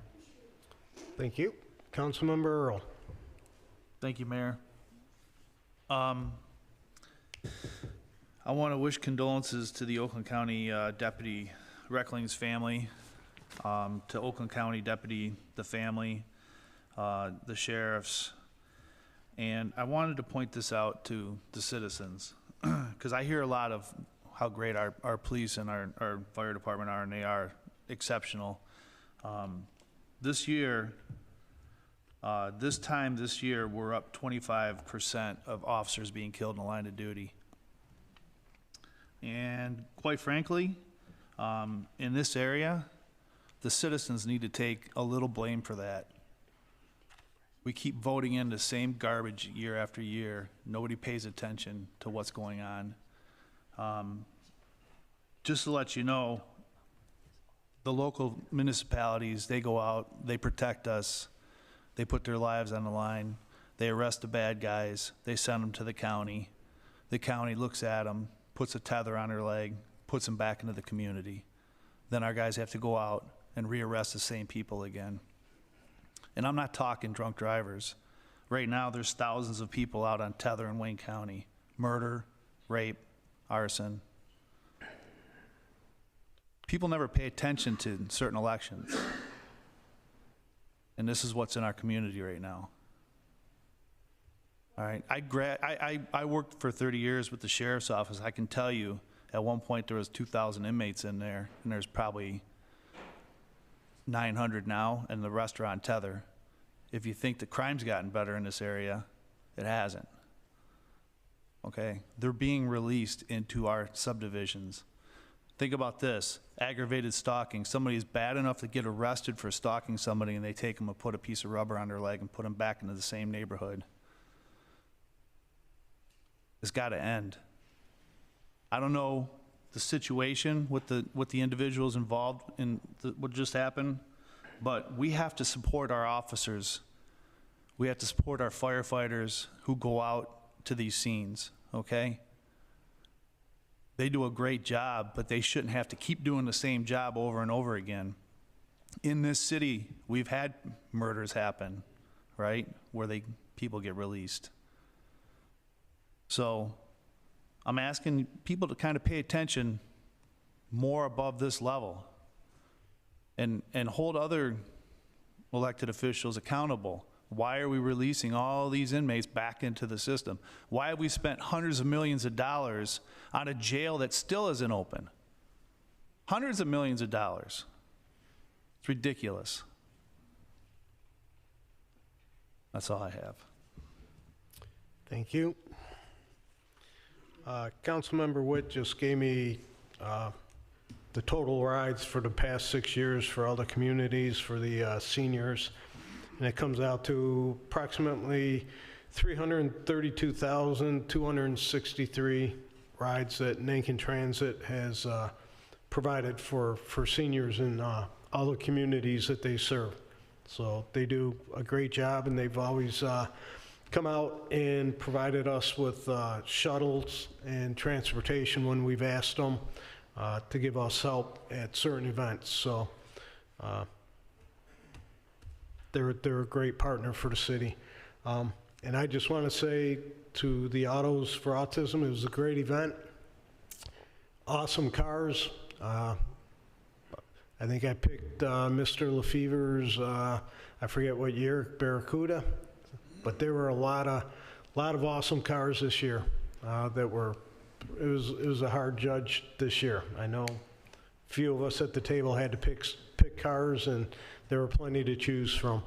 Thank you. Councilmember Earl. Thank you, Mayor. I want to wish condolences to the Oakland County Deputy Reckling's family, to Oakland County Deputy, the family, the sheriffs, and I wanted to point this out to the citizens, because I hear a lot of how great our police and our fire department are, and they are exceptional. This year, this year, we're up 25% of officers being killed in the line of duty. And quite frankly, in this area, the citizens need to take a little blame for that. We keep voting in the same garbage year after year. Nobody pays attention to what's going on. just to let you know, the local municipalities, they go out, they protect us, they put their lives on the line, they arrest the bad guys, they send them to the county looks at them, puts a tether on their leg, puts them back into the community. Then our guys have to go out and rearrest the same people again. And I'm not talking drunk drivers. Right now, there's thousands of people out on tether in Wayne County. Murder, rape, arson. People never pay attention to certain elections. And this is what's in our community right now. All right, I worked for 30 years with the sheriff's office. I can tell you, at one point there was 2,000 inmates in there, and there's probably 900 now, and the rest are on tether. If you think the crime's gotten better in this area, it hasn't. Okay, they're being released into our subdivisions. Think about this, aggravated stalking. Somebody's bad enough to get arrested for stalking somebody, and they take them and put a piece of rubber on their leg and put them back into the same neighborhood. It's got to end. I don't know the situation with the individuals involved in what just happened, but we have to support our officers. We have to support our firefighters who go out to these scenes, okay? They do a great job, but they shouldn't have to keep doing the same job over and over again. In this city, we've had murders happen, right, where people get released. So I'm asking people to kind of pay attention more above this level and hold other elected officials accountable. Why are we releasing all these inmates back into the system? Why have we spent hundreds of millions of dollars on a jail that still isn't open? Hundreds of millions of dollars. It's ridiculous. That's all I have. Thank you. Councilmember Witt just gave me the total rides for the past 6 years for all the communities, for the seniors, and it comes out to approximately 332,263 rides that Nankin Transit has provided for seniors in all the communities that they serve. So they do a great job, and they've always come out and provided us with shuttles and transportation when we've asked them to give us help at certain events. So they're a great partner for the city. And I just want to say to the Autos for Autism, it was a great event. Awesome cars. I think I picked Mr. Lefever's, I forget what year, Barracuda. But there were a lot of awesome cars this year that were. It was a hard judge this year. I know a few of us at the table had to pick cars, and there were plenty to choose from.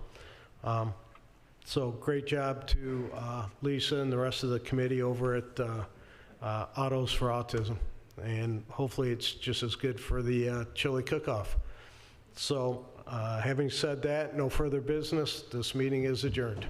So great job to Lisa and the rest of the committee over at Autos for Autism, and hopefully it's just as good for the chili cook-off. So having said that, no further business. This meeting is adjourned.